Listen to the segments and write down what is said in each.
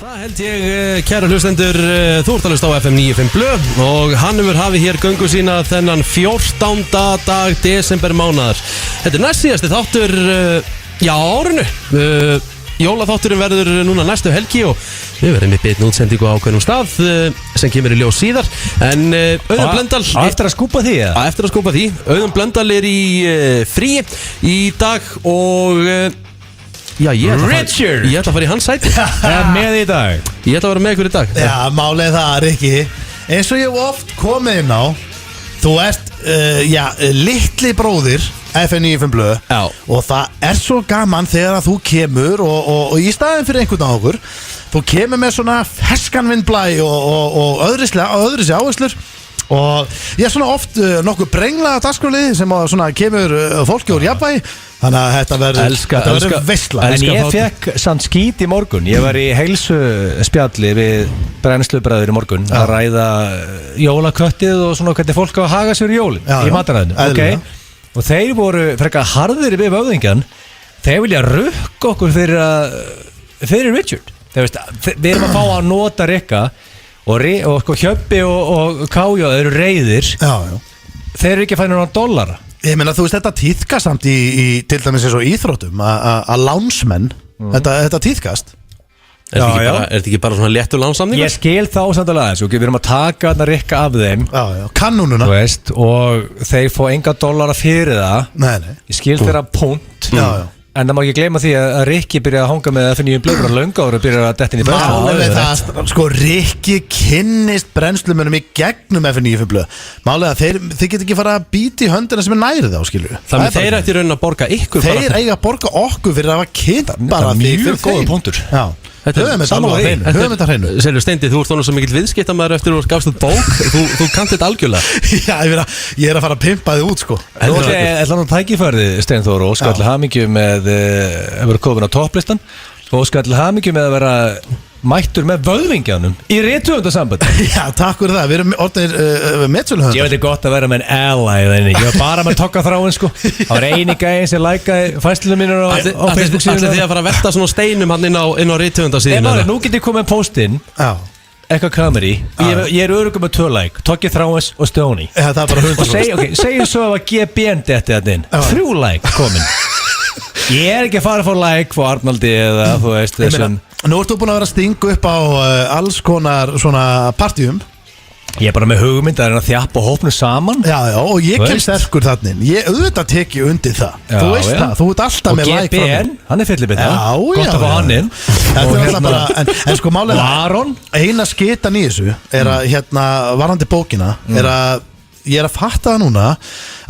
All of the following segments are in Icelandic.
Það held ég, kæru hlustendur, þú ert að hlusta á FM 95 Blöð og hann hefur hafið hér göngu sína þennan 14. dag desember mánaðar. Þetta er næst síðasti þáttur, árinu. Jólaþátturinn verður núna næstu helgi og við verðum í beinni útsendingu á ákveðnum stað sem kemur í ljós síðar. En Auðun Blöndal... Eftir að skúpa því, eða? Eftir að skúpa því. Auðun Blöndal er í frí í dag og... Já, ég ætla að fara í hans sæti. Með í dag. Ég ætla að vera með ykkur í dag. Já, málið það, Rikki. Eins og ég hef oft komið inn á, þú ert, litli bróðir FM 95 Blöð. Já. Og það er svo gaman þegar að þú kemur og í staðin fyrir einhvern á okkur, þú kemur með svona ferskan vindblæ og öðru áherslur. Og ég er svona oft nokkuð brenglaða dagskrárlið sem svona kemur fólki úr jafnvægi. Þannig að þetta verður veisla. En ég fekk samt skít í morgun. Ég var í heilsuspjalli við brennslubræður í morgun að ræða jólaköttið og svona hvernig fólk á að haga sér í jólin í mataræðinu. Okay. Og þeir voru frekar harðir við höfðingjan. Þeir vilja rukka okkur fyrir Richard. Við erum að fá að nota Rikka og sko Hjöbbi og Kája eru reiðir. Já. Þeir eru ekki að fæna $1. Ég meina, þú veist, þetta tíðkast samt í til dæmis eins og íþróttum að lánsmenn, þetta tíðkast. Er þetta ekki bara svona léttur lánsamningur? Ég skil þá samt alveg aðeins, við erum að taka þarna Rikka af þeim. Já, kannúnuna. Þú veist, og þeir fá enga $1 fyrir það. Nei. Ég skil þeirra punkt. Já. En það má ekki gleyma því að Rikki byrjaði að hanga með FM 95 Blöð og löngu ára byrjaði að detta inn í brennslu. Málið það, sko, Rikki kynnist brennslumönnum í gegnum FM 95 Blöð. Málið að þið get ekki fara að býta í höndina sem er nærið á, skilju. Þannig þeir ætti raunin að borga ykkur. Þeir eiga að borga okkur fyrir að hafa kynnt bara því fyrir þeim. Mjög góða punktur. Já. Höfum þetta hreinu. Selur Steindi, þú ert svona svo mikill viðskiptamaður eftir að þú gafst út bók. Þú kannt þetta algjörlega. Já, ég er að fara að pimpa þið út, sko. Nú ætla hann tækifærði, Steinþór, og óska allir hamingju með að vera komin á topplistan og óska allir hamingju með að vera mættur með vöðvingjanum í rithöfundasambandi. Já, takk fyrir það. Við erum orðnir meðsöluhöfundar. Ég veit ekki gott að vera með en ally þenni. Ég var bara með tokka þráin, sko. Það var eini gæðin sem lækaði fæslunum mínur á Facebook síðan. Ætli þið að fara að velta svona steinum hann inn á rithöfundasíðinu? Nú get ég komið postinn. Já. Eitthvað comedy. Ég er örugum með 2 like. Tokki þráins og Stóni. Það er bara 100%. Og segjum svo að GBN detti þetta inn. 3 like komin. Ég er ekki að fara að fá like for Arnaldi eða þú veist þessum. Nú ert þú búin að vera að stinga upp á alls konar svona partíum. Ég er bara með hugmynd að þjappa hópnu saman. Já, og ég kem sterkur þannig. Ég auðvitað teki undir það. Þú veist það, þú ert alltaf með like frá mér. Og GBN, hann er fyllibit það. Já. Gott að fá hann inn. En sko málega Aron, eina skitan í þessu er að varandi bókina er að ég er að fatta það núna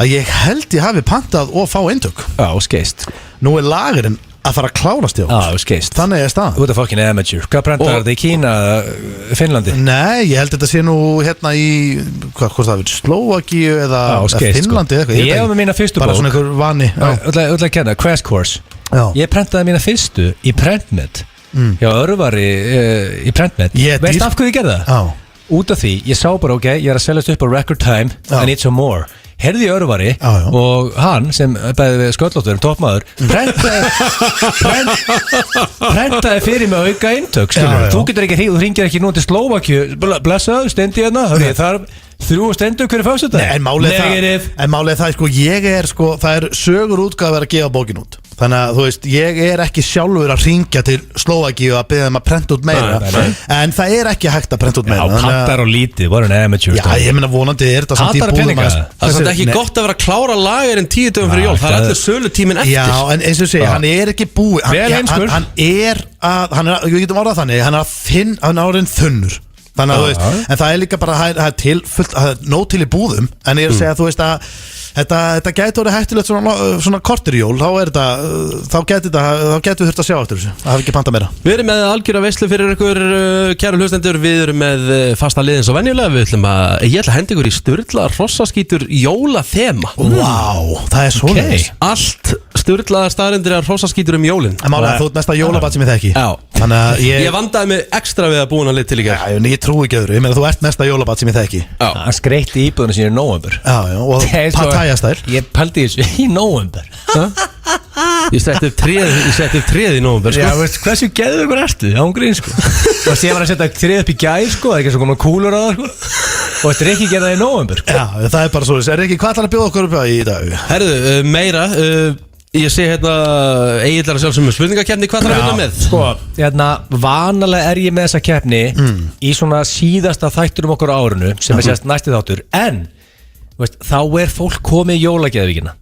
að ég held ég hafi pantað og fá eintök. Já, skeist. Nú er lagurinn að fara að klárast í okkur. Já, skeist. Þannig er staðan. Þú ert að fucking amateur. Hvað brentar þetta í Kína, Finnlandi? Nei, ég held þetta sé nú hérna í hvort það er Slóvakíu eða Finnlandi eða eitthvað. Ég hef með mína fyrstu bók. Bara svona einhver vani. Öll að kenna, Crash Course. Já. Ég prentaði mína fyrstu í prentmet. Já, Örvari í prentmet. Veist af hverju ég gerði það? Já. Út af því, ég sá bara ég er að seljast upp á record time. I need some more. Herði í Örvari og hann sem bæði við sköllóttur toppmaður prentaði fyrir mig auka eintök. Þú getur ekki, þú hringir ekki nú til Slóvakíu. Blessaður, Steindi hérna. Það 3 stendur hverju fyrstu dag. En málið það, sko, það er sögur útgáð að vera að gefa bókin út. Þannig að þú veist, ég er ekki sjálfur að ringja til Slóvakíu að biðja að prenta út meira. En það er ekki hægt að prenta út meira. Já, hattar og lítið, voru en amateur. Já, ég meina vonandi er þetta samt í búðum. Það er ekki gott að vera að klára lagerinn 10 dögum fyrir jól. Það er allir sölutíminn eftir. Já, en eins og segja, hann er ekki búið. Við getum orðað þannig, hann er orðinn þunnur. Þannig að þú veist, en það er líka bara það er nóg til í búðum. En ég er að segja, þú veist að þetta gæti orðið hættulegt svona kortir í jól. Þá gæti við þurft að sjá eftir þessu. Það hafi ekki pantað meira. Við erum með algjöra veislu fyrir ykkur kæru hlustendur. Við erum með fasta liðin svo venjulega. Ég ætla að henda ykkur í sturla hrossaskítur jólathema. Vá, það er svoleiðis. Allt sturlaða staðreyndir af hrossaskítur jólin. En málega þú ert mesta jólabat sem ég þekki. Já. Ég vandaði mig ekstra við að búna lit til í gerð. Já, ég trúi ekki öðru. Ég meina þú ert mesta jólabat sem ég þekki. Hann skreytti íbúðuna sín í nóvember. Já, og Pattaya-stæl. Ég pældi þessu í nóvember. Ég setti upp tréð í nóvember sko. Já, veist, hversu geður ykkur ertu? Án grín, sko. Þú veist, ég var að setja tréð upp í gær, sko. Það er ekki svo konar kúlur á það, sko. Og þetta er ekki gerað í nóvember, sko. Já, það er bara svo. Er ekki hvað ætlar að bjóða okkur upp á í dag? Herðu, meira ég sé hérna eiginlega sjálfsögum spurningakeppni, hvað þarf að vinna með? Sko, vanalega er ég með þessa keppni í svona síðasta þættur okkar á árinu sem sérst næsti þáttur. En, veist, þá er fólk komið í jólageðvíkina.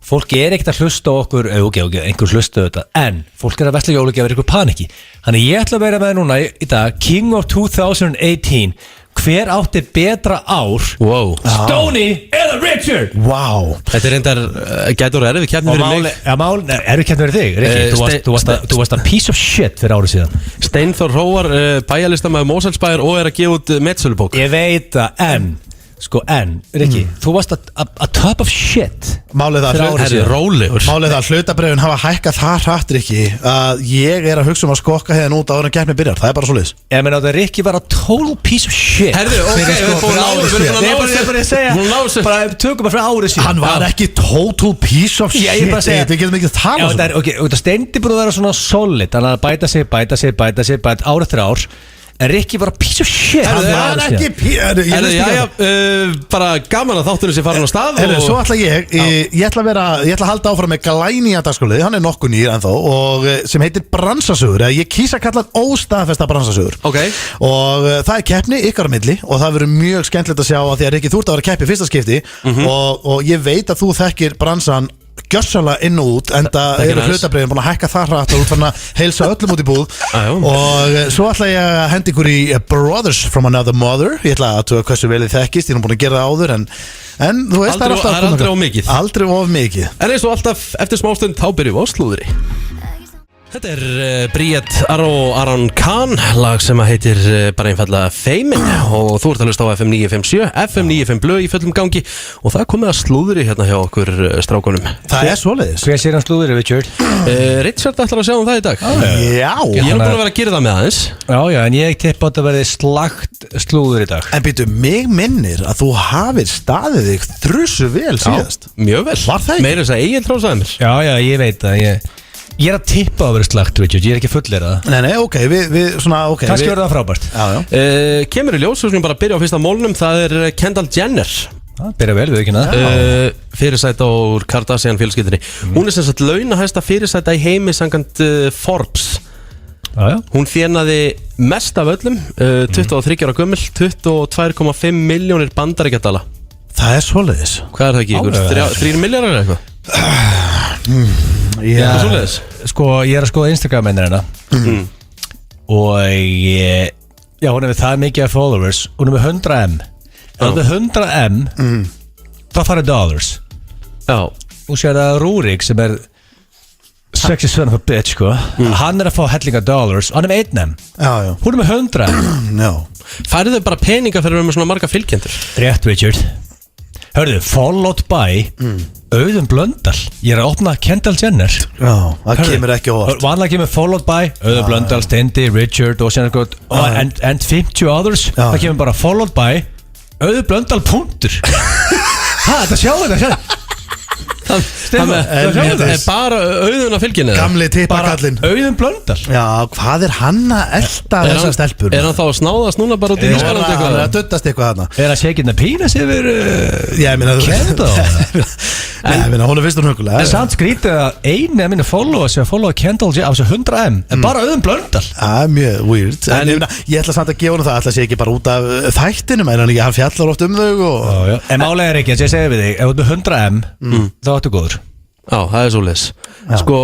Fólk er ekkert að hlusta á okkur, einhver hlusta þetta, en fólk er að vesla jólagjafir ykkur paniki. Þannig ég ætla að vera með núna í dag, King of 2018. Hver átti betra ár? Wow. Stoney eða Richard? Wow. Þetta er reyndar, gætur erfið keppni fyrir mig. Erfið keppni fyrir þig, Rikki? Þú varst að piece of shit fyrir árið síðan. Steinþór Hróar, bæjarlistamæður Mosfellsbæjar og er að gefa út metsölubók. Ég veit það, Rikki, þú varst að top of shit. Málið það hlutabrefin hafa hækkað það hratt, Rikki, að ég er að hugsa að skokka hérna út áður en keppni byrjar. Það er bara svo liðs. Ég meina að Rikki var að total piece of shit. Herðu, ok, við erum bara tökum bara fyrir árið síðan. Hann var ekki total piece of shit. Við getum ekki að tala svona. Ok, Steindi búið að vera svona solid. Hann að bæta sig árið eftir ár. En Rikki var að piece of shit. Það er ekki bara gaman að þátturinn sé farin á stað. Svo ætla ég ætla að halda áfram með glænýja dagskrárlið. Hann er nokkuð nýr ennþá og sem heitir Bransasögur. Ég kýsa að kalla hann óstaðfesta Bransasögur. Og það er keppni ykkar á milli og það verður mjög skemmtilegt að sjá að því að Rikki, þú ert að vera keppi fyrsta skipti og ég veit að þú þekkir bransan gjössalega inn og út, enda eru hlutabrifin búin að hækka það hratt og út fann að heilsa öllum út í búð og svo ætla ég að hendi ykkur í Brothers from Another Mother. Ég ætla að tuga hversu vel þið þekkist, ég er búin að gera það áður en þú veist það er alltaf aldrei of mikið. Aldrei of mikið. En eins og alltaf eftir smástund þá byrjum við á slúðri. Þetta er Bríett Aron Khan, lag sem heitir bara einfallega Feimin og þú ert að hlusta á FM 957, FM 95 blöð í fullum gangi og það er komið að slúðri hérna hjá okkur strákunum. Það er svoleiðis. Hver sér hann slúðri, Richard? Richard ætlar að sjá það í dag. Já. Ég er búin að vera að gera það með aðeins. Já, en ég tippa að það verði slagt slúður í dag. En býtu, mig minnir að þú hafið staðið þig þrussu vel síðast. Mjög vel. Var það ekki? Meira þess að Egil trósaði mér. Já, ég veit það, Ég er að tippa að vera slagt, Richard, ég er ekki fullera það. Nei, ok, við svona, ok. Kannski verður það frábært. Já. Kemur í ljós, svo bara byrja á fyrsta mólnum, það er Kendall Jenner. Byrja vel, við ekki það. Fyrirsæta úr Kardashian fjölskyldunni. Hún er sem sagt launahæsta fyrirsæta í heimi samkvæmt Forbes. Já. Hún þénaði mest af öllum, 23 ára gömul, 22,5 milljónir bandaríkjadala. Það er svoleiðis. Hvað er það ekki ykkur? 3 milljónar eða eitthvað? Sko, ég er að skoða Instagram-mennir hérna og hún er með það mikið af followers. Hún er með 100M. Það er með 100M það farið dollars. Já. Hún sér að Rúrik sem er sexy son of a bitch, sko. Hann er að fá hellinga dollars. Hann er með 1M. Já. Hún er með 100M. Já. Færðu þau bara peninga fyrir að vera með svona marga fylgjendur? Rétt, Richard. Hörðu, followed by Auðun Blöndal. Ég er að opna Kendall Jenner. Já, það kemur ekki óvart. Vanlega kemur followed by Auðun Blöndal, Steindi, Richard og sérna gott and 50 others. Það kemur bara followed by Auðun Blöndal punktur. Þetta sjáu þetta. Það er bara Auðun að fylgja neða. Gamli tippakallinn. Auðun Blöndal. Já, hvað er hann að elda þessar stelpur? Er hann þá að snáðast núna bara út í Ískalandi eitthvað? Er hann að duttast eitthvað þarna? Er hann sekinn að pínas yfir Kendall? Ég meina, hún er fyrst og huggulega. En samt skrítið að eini af mínu followers sem followa Kendall af þessu 100M er bara Auðun Blöndal. Það er mjög weird. En ég ætla samt að gefa hann það, ætla að sé ekki bara út af þættinum, en hann fjallar oft þau. En málega er ekki, ég segi við þig, ef þú ert með 100M þá ertu góður. Já, það er svoleiðis. Sko,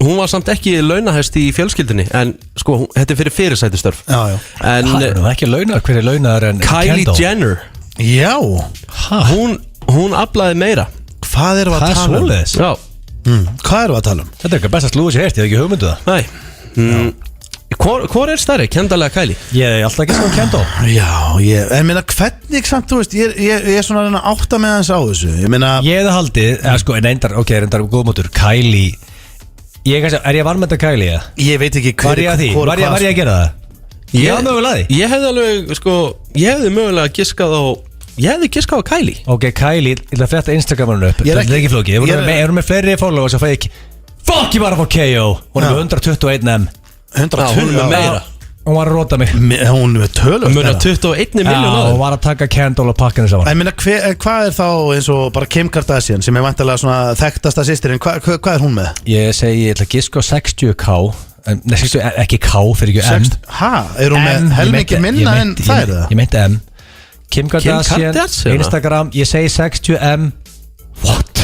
hún var samt ekki launahæst í fjölskyldinni, en sko, þetta er fyrir fyrirsætustörf. Já. En það er ekki launar, hver er launar en Kylie Kendall? Jenner. Já. Hún aflaði meira. Hvað erum við að tala um? Já. Hvað erum við að tala um? Þetta er ekki best að slúða sér hérst, ég hef ekki hugmyndu það. Nei. Hvor er stærri, Kendall eða Kylie? Ég er alltaf ekki svona Kendall. Já, en minna hvernig samt, þú veist, ég er svona að átta með hans á þessu. Ég hefði haldið, sko, reyndar góðmótur, Kylie. Er ég varmend að Kylie, eða? Ég veit ekki hver. Var ég að gera það? Ég hefði mögulega því. Ég hefði alveg, sko, ég hefði mögulega giskað á Kylie. Ok, Kylie, ég ætla að fletta Instagramunum upp. Þetta er ekki flókið. Ef þú með fleiri followers þá fæ ég Fuck, ég var að fá KO. Hún er með 121M. 120, hún er með meira. Hún var að róta mig. Hún er með tölur. Hún er 21 miljón Já, hún var að taka Kendall og pakkinu saman. Ég meina, hvað er þá eins og bara Kim Kardashian sem er vantarlega svona þekktasta systirinn, hvað er hún með? Ég segi, ég ætla að giska á 60K. Nei, 60, ekki K fyrir ekki M. Hæ? Er hún með helmingi minna en það er það? Ég meinti M. Kim Kardashian, Instagram, ég segi 60M. What?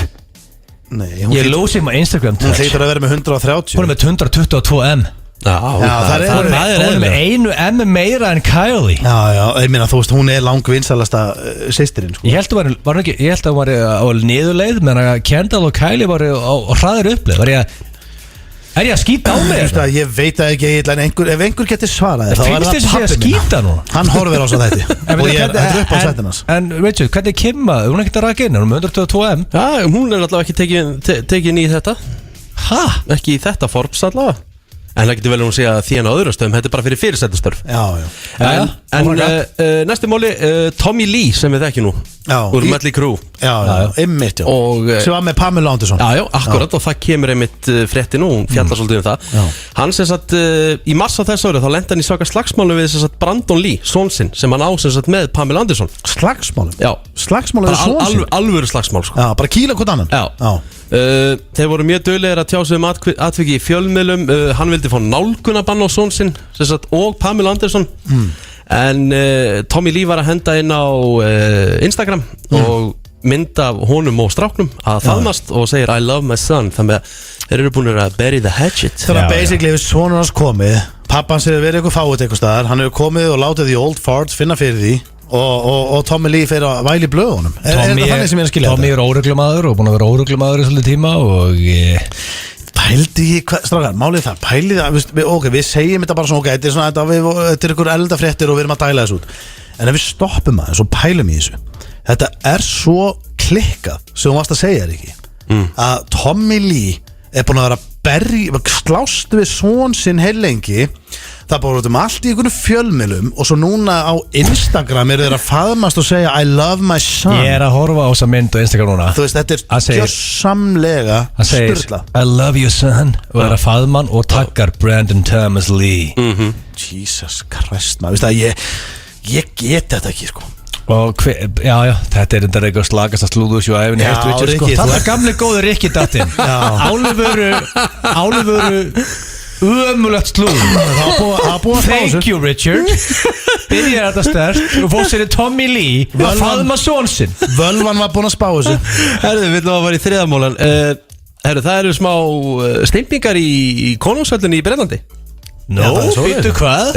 Nei, ég losið maður Instagram Hún hlýtur að vera með 130. Hún er með 122M. Já, það er með einu M meira en Kylie. Já, ég meina, þú veist, hún er langvinnsalasta systirinn, sko. Ég held að hún var á niðurleið, menn að Kendall og Kylie var á hraðir uppleið. Er ég að skýta á mig? Ég veit það ekki, en ef einhver getur svarað þá finnst þess að ég að skýta nú? Hann horfir á svo þetta og þetta er upp á sættinans. En Richard, hvernig er Kimma? Hún er ekkert að raka inn, hún er með 122M. Já, hún er allavega ekki tekin í þetta. Hæ? Ekki í þetta Forbes allavega. En það getur vel að segja því á öðru stöðum. Þetta er bara fyrir fyrirsættustörf. Já. En næstu máli, Tommy Lee sem við þekki nú úr Mötley Crüe. Já, einmitt, já. Sem var með Pamela Anderson. Já, akkurat, og það kemur einmitt frétti nú, hún fjallar svolítið það. Hann sem sagt, í mars á þessu árið þá lendi hann í svaka slagsmálum við sem sagt Brandon Lee, son sinn, sem hann á sem sagt með Pamela Anderson. Slagsmálum? Já. Slagsmálum við son sinn? Alvöru slagsmál, sko. Já, bara kýla hvort annan? Já. Þeir voru mjög duglegir að tjá sig atviki í fjölmiðlum. Hann vildi fá nálgunabann á son sinn sem sagt, og Pamela Anderson. En Tommy Lee var að henda inn á Instagram og mynda honum og stráknum að faðmast og segir I love my son. Þannig að þeir eru búin að bury the hatchet. Þannig að basically ef sonur hans komið, pappans hefur verið eitthvað fáið eitthvað staðar, hann hefur komið og látið the old farts finna fyrir því og Tommy Lee fyrir að væli blöðunum. Er það þannig sem ég er að skilja þetta? Tommy er óreglumadur og búin að vera óreglumadur í svolítið tíma og pældi ég, strákar, málið það, pælið það, ok, við segjum þetta bara svona, ok, þetta er ykkur eldafréttir og við erum að dæla þessu út. En ef við stoppum aðeins og pælum í þessu, þetta er svo klikkað sem þú varst að segja þér ekki, að Tommy Lee er búin að vera slást við son sinn heilengi. Það búið allt í einhvern fjölmiðlum og svo núna á Instagram eru þeir að faðmast og segja I love my son. Ég er að horfa á þessa mynd á Instagram núna. Þú veist, þetta er gjörsamlega sturla. I love you son og er að faðma hann og taggar Brandon Thomas Lee. Jesus Christ, maður, veist það, ég get þetta ekki, sko. Og já, þetta er enda eitthvað slagast að slúðusjú að efni heilt Richard, sko. Það er gamli góður Rikki dattinn. Álufuru ömulegt slúð. Thank you Richard. Byrjar þetta sterk og fór sér Tommy Lee að faðma son sinn. Völvan var búin að spá þessu. Herðu, við viljum að vera í þriðamólan. Herðu, það eru smá steimpingar í konungshöllinni í Bretlandi. Veitu hvað?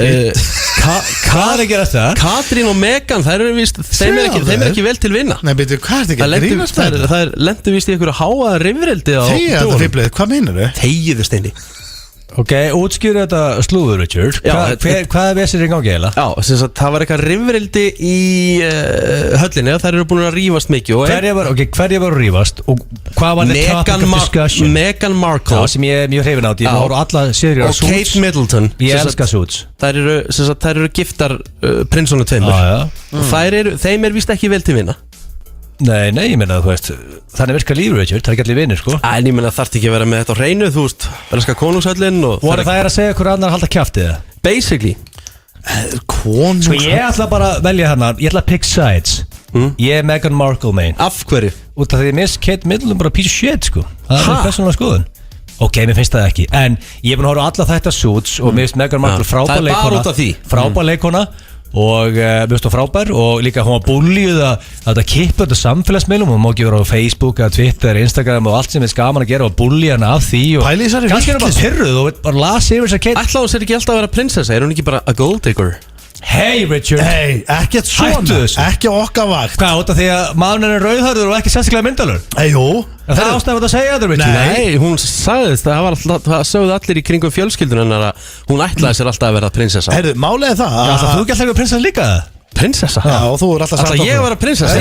Hvað er að gera það? Katrín og Megan, þær eru víst, þeim er ekki vel til vinna. Nei, veitu, hvað er þetta ekki? Grínast þetta? Það lendu víst í einhverju háa rifrildi á Þegið þetta fýblið, hvað meinar þau? Þegiðu Steini. Ok, útskýru þetta slúður Richard. Hvað er vesir í gangi eða? Já, sem sagt, það var eitthvað rifrildi í höllinni og þær eru búin að rífast mikið. Hverja var að rífast og hvað var the topic of discussion? Meghan Markle, já, sem ég er mjög hrifin átt. Ég voru alla seriur og Kate Middleton. Ég elska Suits. Þær eru giftar prinsonu tveimur og þeim er víst ekki vel til vinna. Nei, ég meina, þú veist, þannig virkar lífur, Richard, það er ekki allir vinir, sko. En ég meina, þarf ekki að vera með þetta á hreinu, þú veist, belska konungshöllin og það er að segja hverju annar að halda kjaftið það? Basically. Konungshöllin? Sko, ég ætla bara að velja hérna, ég ætla að pick sides. Ég er Meghan Markle main. Af hverju? Út af því ég miss Kate Middleton bara piece of shit, sko. Það er persónulega skoðun. Ok, mér finnst það ekki, en ég er búin að horfa á alla þetta Suits og mér finnst Meghan Markle frábær leikona og mér finnst það frábær og líka hún var búlíuð að þetta kippa þetta samfélagsmiðlum og hún má ekki vera á Facebook, Twitter, Instagram og allt sem er gaman að gera og búlíu hana af því og kannski er það bara pyrruð og bara las yfir þess að Kate. Ætla hún sér ekki alltaf að vera prinsessa, er hún ekki bara a gold digger? Hey Richard, ekkert svona, ekki okkar vakt. Hvað, út af því að maðurinn er rauðhörður og ekki sérstaklega myndalur? Jú. Það er ástæðan að segja þetta, Richard. Nei, hún sagðist, það sögðu allir í kringum fjölskyldun hennar að hún ætlaði sér alltaf að vera prinsessa. Heyrðu, málið er það. Þú ekki alltaf verið prinsessa líka? Prinsessa? Já, og þú er alltaf sagt það. Alltaf ég var að prinsessa?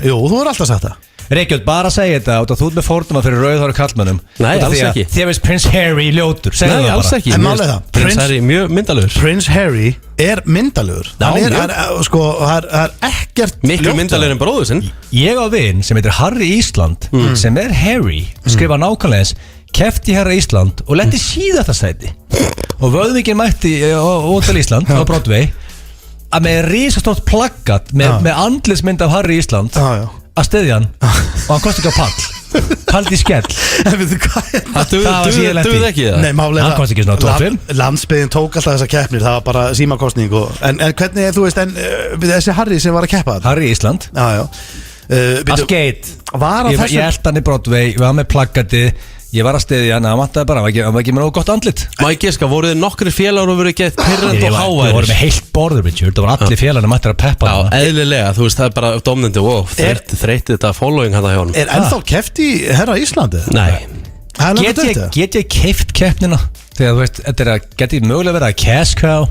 Jú, þú er alltaf sagt það. Reykjavík, bara að segja þetta út af þú ert með fordóma fyrir rauðhóru kallmönnum. Nei, alls ekki. Þér veist Prince Harry ljótur. Nei, alls ekki. En málið það, Prince Harry mjög myndalegur. Prince Harry er myndalegur. Það er ekkert miklu myndalegur en bróður sinn. Ég á vin sem heitir Harry Ísland sem er Harry, skrifa nákvæmlega eins. kefti Herra Ísland og lendi síðasta sæti og Vöðvíkin mætti Ótal Ísland á Broadway að með risastórt plaggat með andlismynd af Harry Ísland að styðja hann og hann kosti ekki á pall í skell. Það duð ekki það? Nei, málega hann kosti ekki svona 2-5. Landsbyggðin tók alltaf þessar keppnir, það var bara símakostning en hvernig þú veist, þessi Harry sem var að keppa það? Harry Ísland að skeit ég held hann í Broadway, ég var með plaggati, ég var að styðja hann, það vantaði bara, hann var ekki með nógu gott andlit. Má ég giska, voruð þið nokkri félagar og voruð gett pirrandi og háværis? Við vorum með heilt borður, Richard, það var allir félagarnir mættir að peppa hann. Já, eðlilega, þú veist, það er bara domnandi, þreytið þetta following hann að hjá hann. Ennþá keppt í Herra Íslandi? Nei. Get ég keift keppnina? Þegar þú veist, þetta geti mögulega verið að cash cow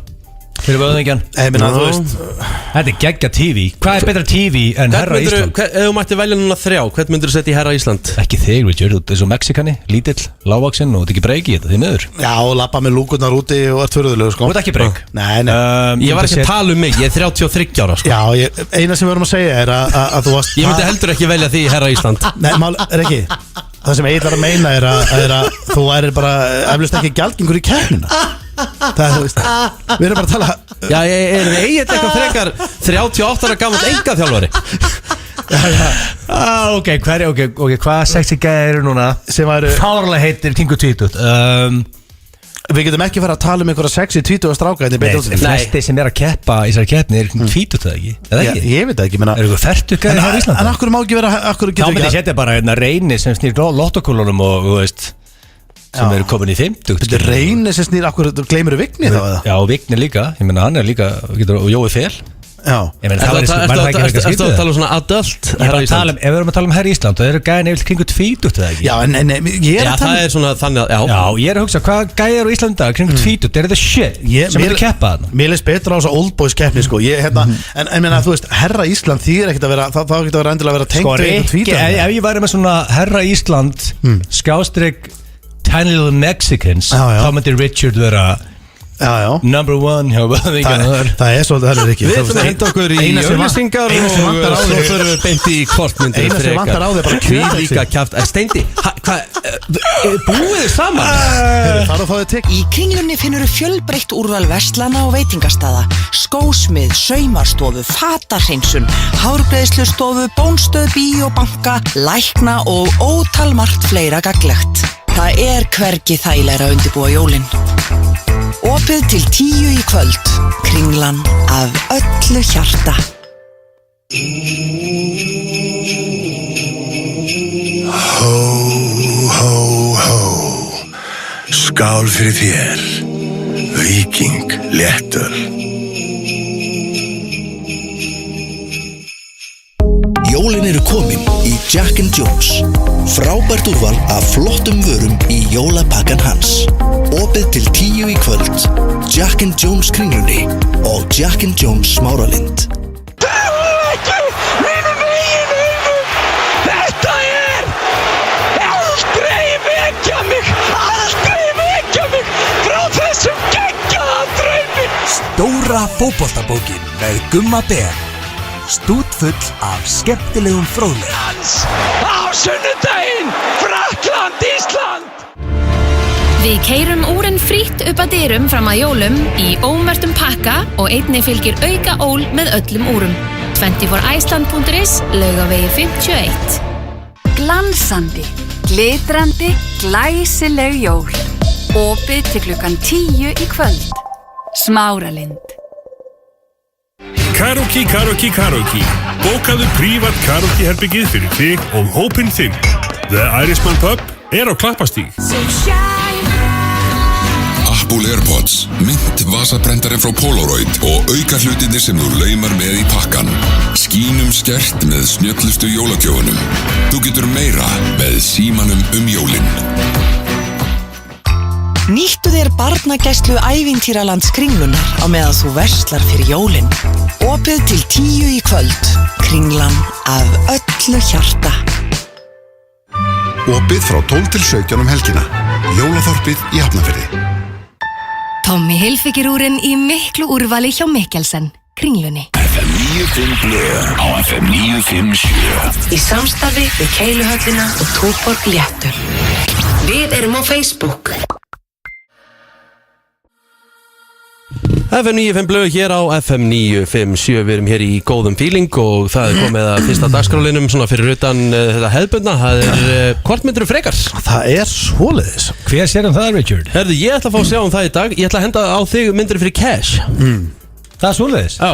fyrir Vöðvíkjan. Þetta er geggja TV. Hvað er betra TV en Herra Ísland? Ef þú mætti velja núna 3, hvern myndir þú setja í Herra Ísland? Ekki þig, Richard, þú er svo Mexikani, lítill, lágvaxinn og þú ert ekki breyki í þetta, því miður. Já, og lappa með lúkurnar úti og ert förðulegur, sko. Þú ert ekki breyk? Nei. Ég var ekki að tala mig, ég er 33 ára, sko. Já, eina sem við erum að segja er að þú varst... Ég myndi heldur ekki velja því í Herra Ísland. Nei, er ekki. Það sem Egill var að meina er að þú værir bara eflaust ekki gjaldgengur í keppnina. Það er, þú veist, við erum bara að tala. Já, er Egill eitthvað frekar 38 ára gamall engaþjálfari? Ok, hvað sexy gæðir eru núna sem væru fárlega heitir kringu 20? Við getum ekki fara að tala um einhverja sexy 20 stráka. Nei, flesti sem er að keppa í þessari keppni er 20 það ekki? Ég veit það ekki, er eitthvað fertugæði hér í Íslandi? En akkur má ekki vera, þá myndi ég setja bara Reyni sem snýr lottokúlunum og þú veist sem eru komin í 50. Þetta Reyni sem snýr, akkur gleymur Vigni þá eða? Já, Vigni líka, ég meina hann er líka og Jói Fel. Já, erstu að tala um svona adult Herra Ísland? Ef við erum að tala um Herra Ísland það eru gæðin eða kringu 20 það ekki? Já, en ég er að tala það er svona þannig Já, ég er að hugsa, hvað gæðir á Íslanda kringu 20, er þetta shit sem er að keppa þarna? Mér leist betra á þess að oldboys keppni, sko en meina, þú veist, Herra Ísland þýr ekkert að vera, þá ekkert að vera endilega að vera tengt við einhvern 20. Ef ég væri með svona Herra Ísland skástrík Tiny Little Mexicans þá myndi Richard vera number one hjá Vöðvíkjan. Það er svolítið heldur ekki. Við ætlum að henda okkur í auglýsingar og svo þurfum við beint í kortmyndir. Eina sem vantar á þig bara kvíðlíka kjaft. Steindi, búið þið saman? Þar að fá þið tikk. Í Kringlunni finnur þú fjölbreytt úrval verslana og veitingastaða, skósmið, saumastofu, fatahreinsun, hárgreiðslustofu, bónstöð, bíóbanka, lækna og ótal margt fleira gagnlegt. Það er hvergi þægilegra að undirbúa jólin. Opið til 10 í kvöld. Kringlan af öllu hjarta. Hó, hó, hó. Skál fyrir þér. Víking léttöl. Jólin eru komin í Jack & Jones. Frábært úrval af flottum vörum í jólapakkan hans. Opið til 10 í kvöld. Jack & Jones Kringlunni og Jack & Jones Smáralind. Ekki mínum eigin augum. Þetta er aldrei vekja mig frá þessum geggjaða draumi. Stóra fótboltabókin með Gumma Ben. Stútfull af skemmtilegum fróðleik. Á sunnudaginn, Frakkland, Ísland. Við keyrum úrin frítt upp að dyrum fram að jólum í ómerktum pakka og einnig fylgir auka ól með öllum úrum. 24iceland.is, Laugavegi 51. Glansandi, glitrandi, glæsileg jól. Opið til klukkan 10 í kvöld. Smáralind. Karaoke. Bókaðu prívat karaoke-herbyggið fyrir þig og hópinn þinn. The Irishman Pub er á Klappastíg. Apple AirPods, mint vasabrendari frá Polaroid og auka hlutinir sem þú laumar með í pakkan. Skínum skert með snjöllustu jólagjöfunum. Þú getur meira með símanum jólin. Nýttu þér barnagæslu ævintýralands Kringlunar á meðan þú verslar fyrir jólin. Opið til 10 í kvöld. Kringlan af öllu hjarta. Opið frá 12 til 17 helgina. Jólaþorpið í Hafnarfirði. Tommy Hilfigerúrin í miklu úrvali hjá Mikkelsen. Kringlunni. FM 95 blöð á FM 957. Í samstarfi við Keiluhöllina og Túborg léttöl. Við erum á Facebook. FM 95 blöð hér á FM 957. Við erum hér í góðum feeling og það komið að fyrsta dagskrálinum svona fyrir utan þetta hefðbundna. Það hvort myndirðu frekar? Það svoleiðis. Hver sér það, Richard? Herðu, ég ætla að fá að sjá það í dag. Ég ætla að henda á þig myndirðu fyrir cash. Það svoleiðis? Já.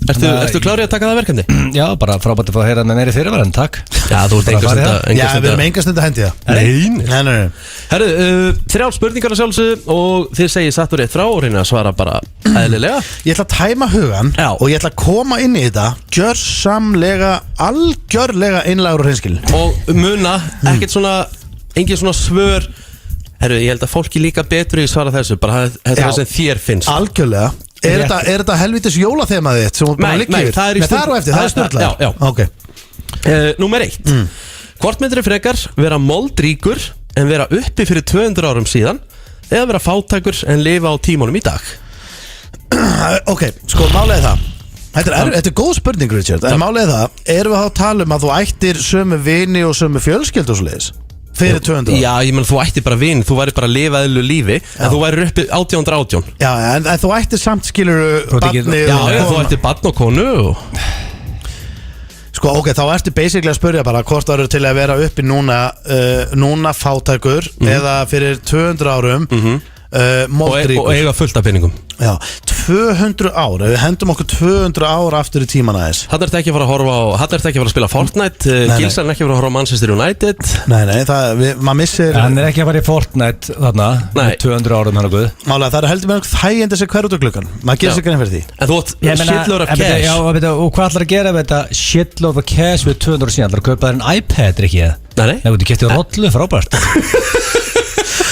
Ertu klárið að taka það verkefni? Já, bara frábært að fá að heyra hann meiri fyrirvæðan, takk. Já, þú ert Já, við erum enga stund að hendi það. Nei. Herru, 3 spurningar að sjálfsögðu og þið segið satt og rétt frá og reyna að svara bara eðlilega. Ég ætla að tæma hugan og ég ætla að koma inn í þetta gjörsamlega, algjörlega einlægur og hreinskilinn. Og muna, engin svona svör. Herru, ég held að fólki líka betur í svara þessu, bara þetta sem þér finnst. Algjörlega. Er þetta helvitis jólathemaðið þitt sem þú bara liggir yfir? Nei, það er í stund. Það er á eftir, það er snurðlega. Já. Ok. Númer 1. Hvort myndirðu frekar vera moldríkur en vera uppi fyrir 200 árum síðan eða vera fátækur en lifa á tímanum í dag? Ok, sko, málega það. Þetta er góð spurning, Richard. En málega það, erum við að tala um að þú ættir sömu vini og sömu fjölskyldu og svoleiðis? Fyrir 200 ára. Já, ég menn þú ætti bara vin, þú væri bara að lifa eðlu lífi en þú væri uppi 1818. Já, en þú ætti samt skilur barni Já, þú ætti barn og konu og... Sko, ok, þá ertu basically að spyrja bara hvort það eru til að vera uppi núna fátækur eða fyrir 200 árum moldríkur og eiga fullt af peningum. Já, 200 ár, ef við hendum okkur 200 ár aftur í tíman aðeins. Hann er ekki að fara að horfa á, hann er ekki að fara að spila Fortnite, Gilsar er ekki að fara að horfa á Manchester United. Nei, maður missir... Hann er ekki að fara í Fortnite þarna, 200 árum hann og guð. Málega, það er heldur með þægjandi sig hver út á klukkan, maður gerir sig grein fyrir því. En þú átt shitload of cash. Já, og hvað ætlar að gera með þetta shitload of cash við 200 ára síðan? Það er að kaupa þér en iPad, ekki það? Nei. Þú getur keypt þér rollu, frábært.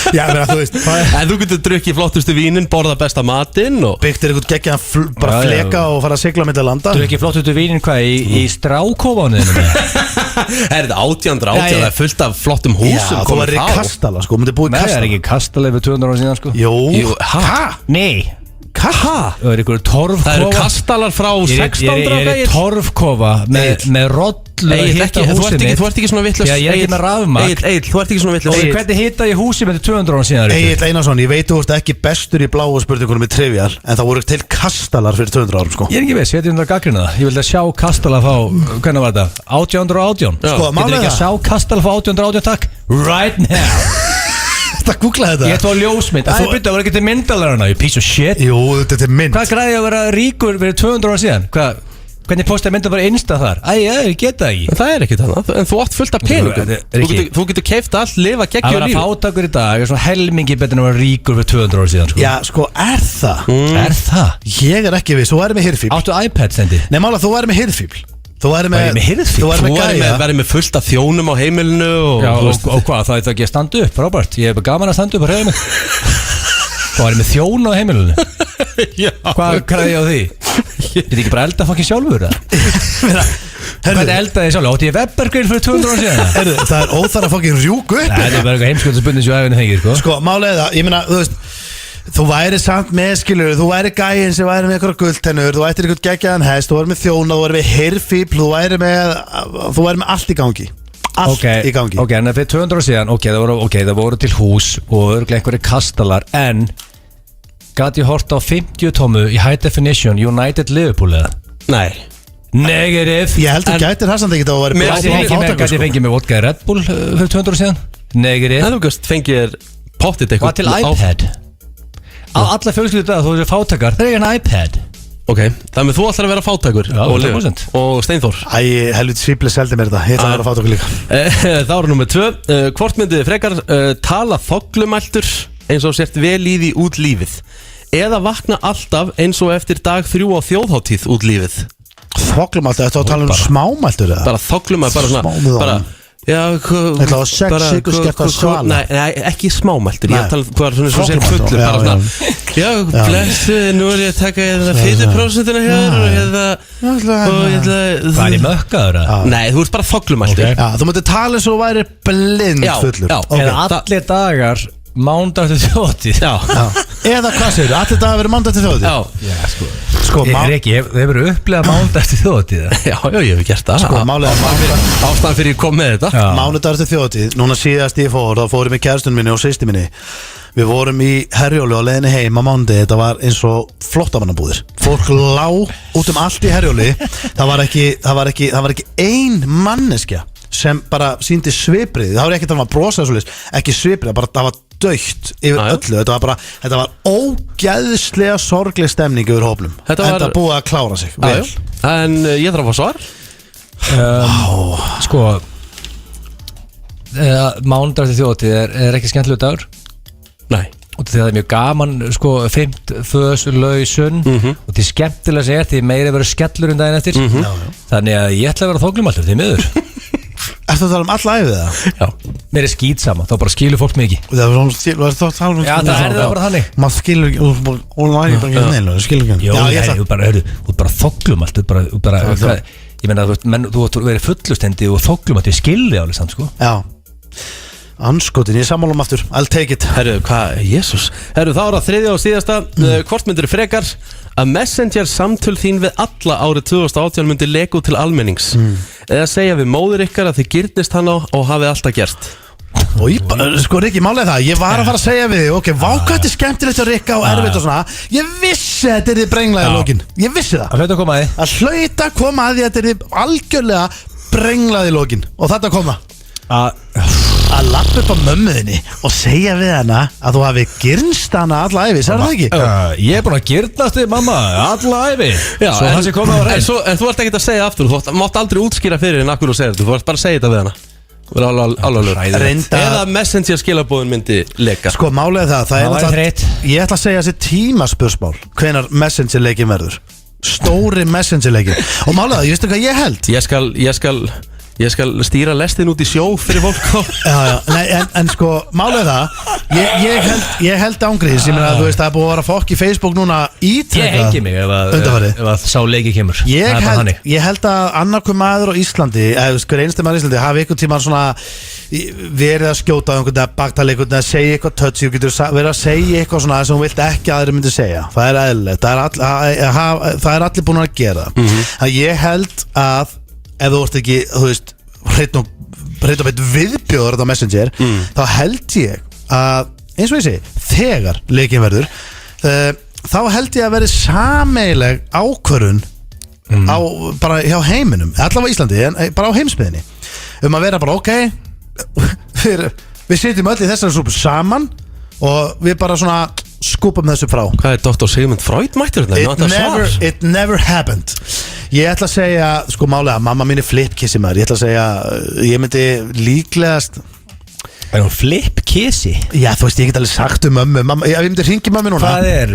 Já, þú veist. En þú getur drukkið flottustu vínin, borða besta matinn og byggtir einhvern geggjaðan bara fleka og fara að sigla milli landa. Drukkið flottustu vínin hvað í strákófanuðinu? Er þetta 1880, það er fullt af flottum húsum. Já, þú er í Kastala, sko, myndi búið í Kastala. Nei, það er ekki Kastala yfir 200 ára síðan, sko. Jú, Nei. Það er ykkur torfkofa. Það eru kastalar frá 1600 Ég er í torfkofa með rollu að hitta húsið mitt. Þú ert ekki svona vitlaus. Já, ég er ekki með rafmagn. Egil, þú ert ekki svona vitlaus. Og hvernig hitta ég húsið mitt 200 ára síðan? Egil Einarsson, ég veit þú ert ekki bestur í bláu spurningunum í trivial, en það voru til kastalar fyrir 200 árum, sko. Ég er ekki veist, ég veit að gaggrina það. Ég vildi að sjá kastala fá, hvernig var þetta? 1818. Sko, getur ekki að sjá kastala fá 1818, takk? Right now. Þetta googla þetta. Ég tóð ljósmynd. Það var ekki til myndalarna, you piece of shit. Jú, þetta er mynd. Hvað græði að vera ríkur fyrir 200 ára síðan? Hvernig postaði mynda bara Insta þar? Ég geta ekki. Það er ekkert annað, en þú átt fullt af peningum. Þú getur keypt allt, lifa geggjur líf. Að vera fátækur í dag er svona helmingi betur en að vera ríkur fyrir 200 ára síðan, sko. Já, sko, er það? Er það? Ég er ekki viss, þú væri með hirðfíbl. Áttu iPad, Stendi? Nei, mála, þú væri með hirðfíbl. Þú væri með fullt af þjónum á heimilinu og hvað, það er ekki að standa upp, Robert. Ég hef gaman að standa upp og reyða mig. Þú væri með þjón á heimilinu. Hvað græði ég á því? Þetta er ekki bara elda fokkin sjálfur, eða? Hvað eldaði ég sjálfur? Átti ég webbergrill fyrir 200 ára síðan? Það er óþarf að fokkin rjúku upp. Það er bara eitthvað heimskjöldsbundin sem æfinu þengir, sko. Sko, málega það, ég meina, þú veist, þú væri samt með, skilur, þú væri gæinn sem væri með eitthvað gulltennur, þú ættir eitthvað geggjaðan hest, þú væri með þjóna, þú væri með hirðfíbl, þú væri með allt í gangi. Allt í gangi. Ok, en fyrir 200 ára síðan, það voru til hús og örglega einhverju kastalar, en gæti ég hort á 50 tómu í high definition United Liverpool eða? Nei. Negative. Ég held að gætir það samt ekki að vera Gæti ég fengið með vodka Red Bull fyrir 200 ára síðan? Negative. En þú gæst fengið pottit eitthvað. Hvað til iPad? Alla fjölskyldur dag þú eru fátakar, það er en iPad. Ok, þannig þú ætlar að vera fátakur. Já, 100%. Og Steinþór. Helviti svipli seldi mér þetta. Ég ætla að vera fátakur líka. Það var nummer 2. Hvort myndið frekar tala þoglumæltur eins og sért vel í því út lífið eða vakna alltaf eins og eftir dag 3 á þjóðháttíð út lífið? Þoglumæltur, þetta var að tala um smámæltur eða? Bara þoglumæltur, bara Þetta var 6 sykur skert að svala. Nei, ekki smámæltur. Ég tala hvað er svona sem fullur. Bara svona, já, blessu, nú er ég að taka 40% hér og ég ætla Hvað er í mökkaður? Nei, þú ert bara þoglumæltur. Þú mútið tala eins og væri blind fullur. Eða allir dagar Mánudag til þjóðhátíð Eða hvað segir, allir dagar verið mánudag til þjóðhátíð? Já, sko Riki, hefur upplegað mánudag til þjóðhátíð? Já, ég hef gert það Sko, ástæðan fyrir ég kom með þetta Mánudag til þjóðhátíð, núna síðast ég fór þá fórum við kærastunni minni og systur minni. Við vorum í Herjóli og leiðinni heim á mánudag. Þetta var eins og flóttamannabúðir. Fólk lá út allt í Herjóli. Það var ekki ein manneskja sem bara sýndi sviprið. Það var ekki að brosa svoleiðis, ekki sviprið, bara það var dautt yfir öllu. Þetta var ógeðslega sorgleg stemning yfir hópnum. Þetta búið að klára sig vel. En ég þarf að fá svar. Sko mánudag til þjóðhátíð er ekki skemmtilegur dagur. Nei. Og því það er mjög gaman, sko, 5. fös, lausun og því skemmtilega sem því meiri verður skellur daginn eftir. Þannig að ég ætla að vera þóglumallur, því miður. Ertu að tala alla æfið það? Já. Mér er skýt sama, þá bara skilur fólk mikið. Það er bara þannig. Maður skilur ekki, og næri bara ekki neina, skilur ekki. Þú bara þóglumall, ég meina, þú verið fullustendi og þóglumall, ég skilði alveg samt, sko. Já. Anskotin, ég sammálum aftur, I'll take it. Herru, hvað, jésús. Herru, þá það þriðja og síðasta hvort myndir frekar að Messenger samtöl þín við alla árið 2018 myndi leka út til almennings eða segja við móður ykkar að þið girnist hana og hafið alltaf gert. Sko Riki, málega það, ég var að fara að segja við þig, ok, vákvætti skemmtilegt að Rikka og erfitt og svona. Ég vissi að þetta er þið brenglaði lókin. Ég vissi það. Að hlauta að koma að því. Að hlauta að koma að því að þetta er þið algjörlega brenglaði lókin. Og þetta koma að lappa upp á mömmuðinni og segja við hana að þú hafi girnst hana alla æfi, sagði það ekki? Ég er búin að girnast þig, mamma, alla æfi. Já, en þú ert ekki að segja aftur. Þú mátt aldrei útskýra fyrir henni akkur og segja þetta. Þú ert bara að segja þetta við hana. Eða Messenger skilabóðin myndi leka. Sko, málega það ég ætla að segja þessi tímaspursmál hvenar Messenger leikin verður. Stóri Messenger leikin. Og málega það, ég veistu hvað ég held? Ég skal stýra lestin út í sjó fyrir fólk. En sko, málega það ég held ángriðis. Ég meina að þú veist, það er búið að vera fólk í Facebook núna ítrekka. Ég hengi mig ef að sá leiki kemur. Ég held að annarkur maður á Íslandi, hver einstu maður á Íslandi hafi einhvern tímann svona verið að skjóta á einhvern veginn, baktala einhvern veginn, að segja eitthvað touchy, þú getur verið að segja eitthvað svona sem þú vilt ekki að þeir myndi segja. Það er eðlilegt, það er allir búin að gera. Ég held að ef þú ert ekki, þú veist, hreitt og beitt viðbjóður á Messenger, þá held ég að, eins og ég segi, þegar leikin verður, þá held ég að verði sameiginleg ákvörðun bara hjá heiminum, allavega Íslandi, en bara á heimsbyggðinni, að vera bara, ok, við sitjum öll í þessari súpu saman og við bara svona skúpum þessu frá. Hvað er Dr. Sigmund Freud mættur þetta? It never happened. Ég ætla að segja, sko málega, mamma mín er flipkissi maður. Ég ætla að segja, ég myndi líklegast. Er hún flipkissi? Já, þú veist, ég get alveg sagt mömmu. Ég myndi hringi mömmu núna. Hvað er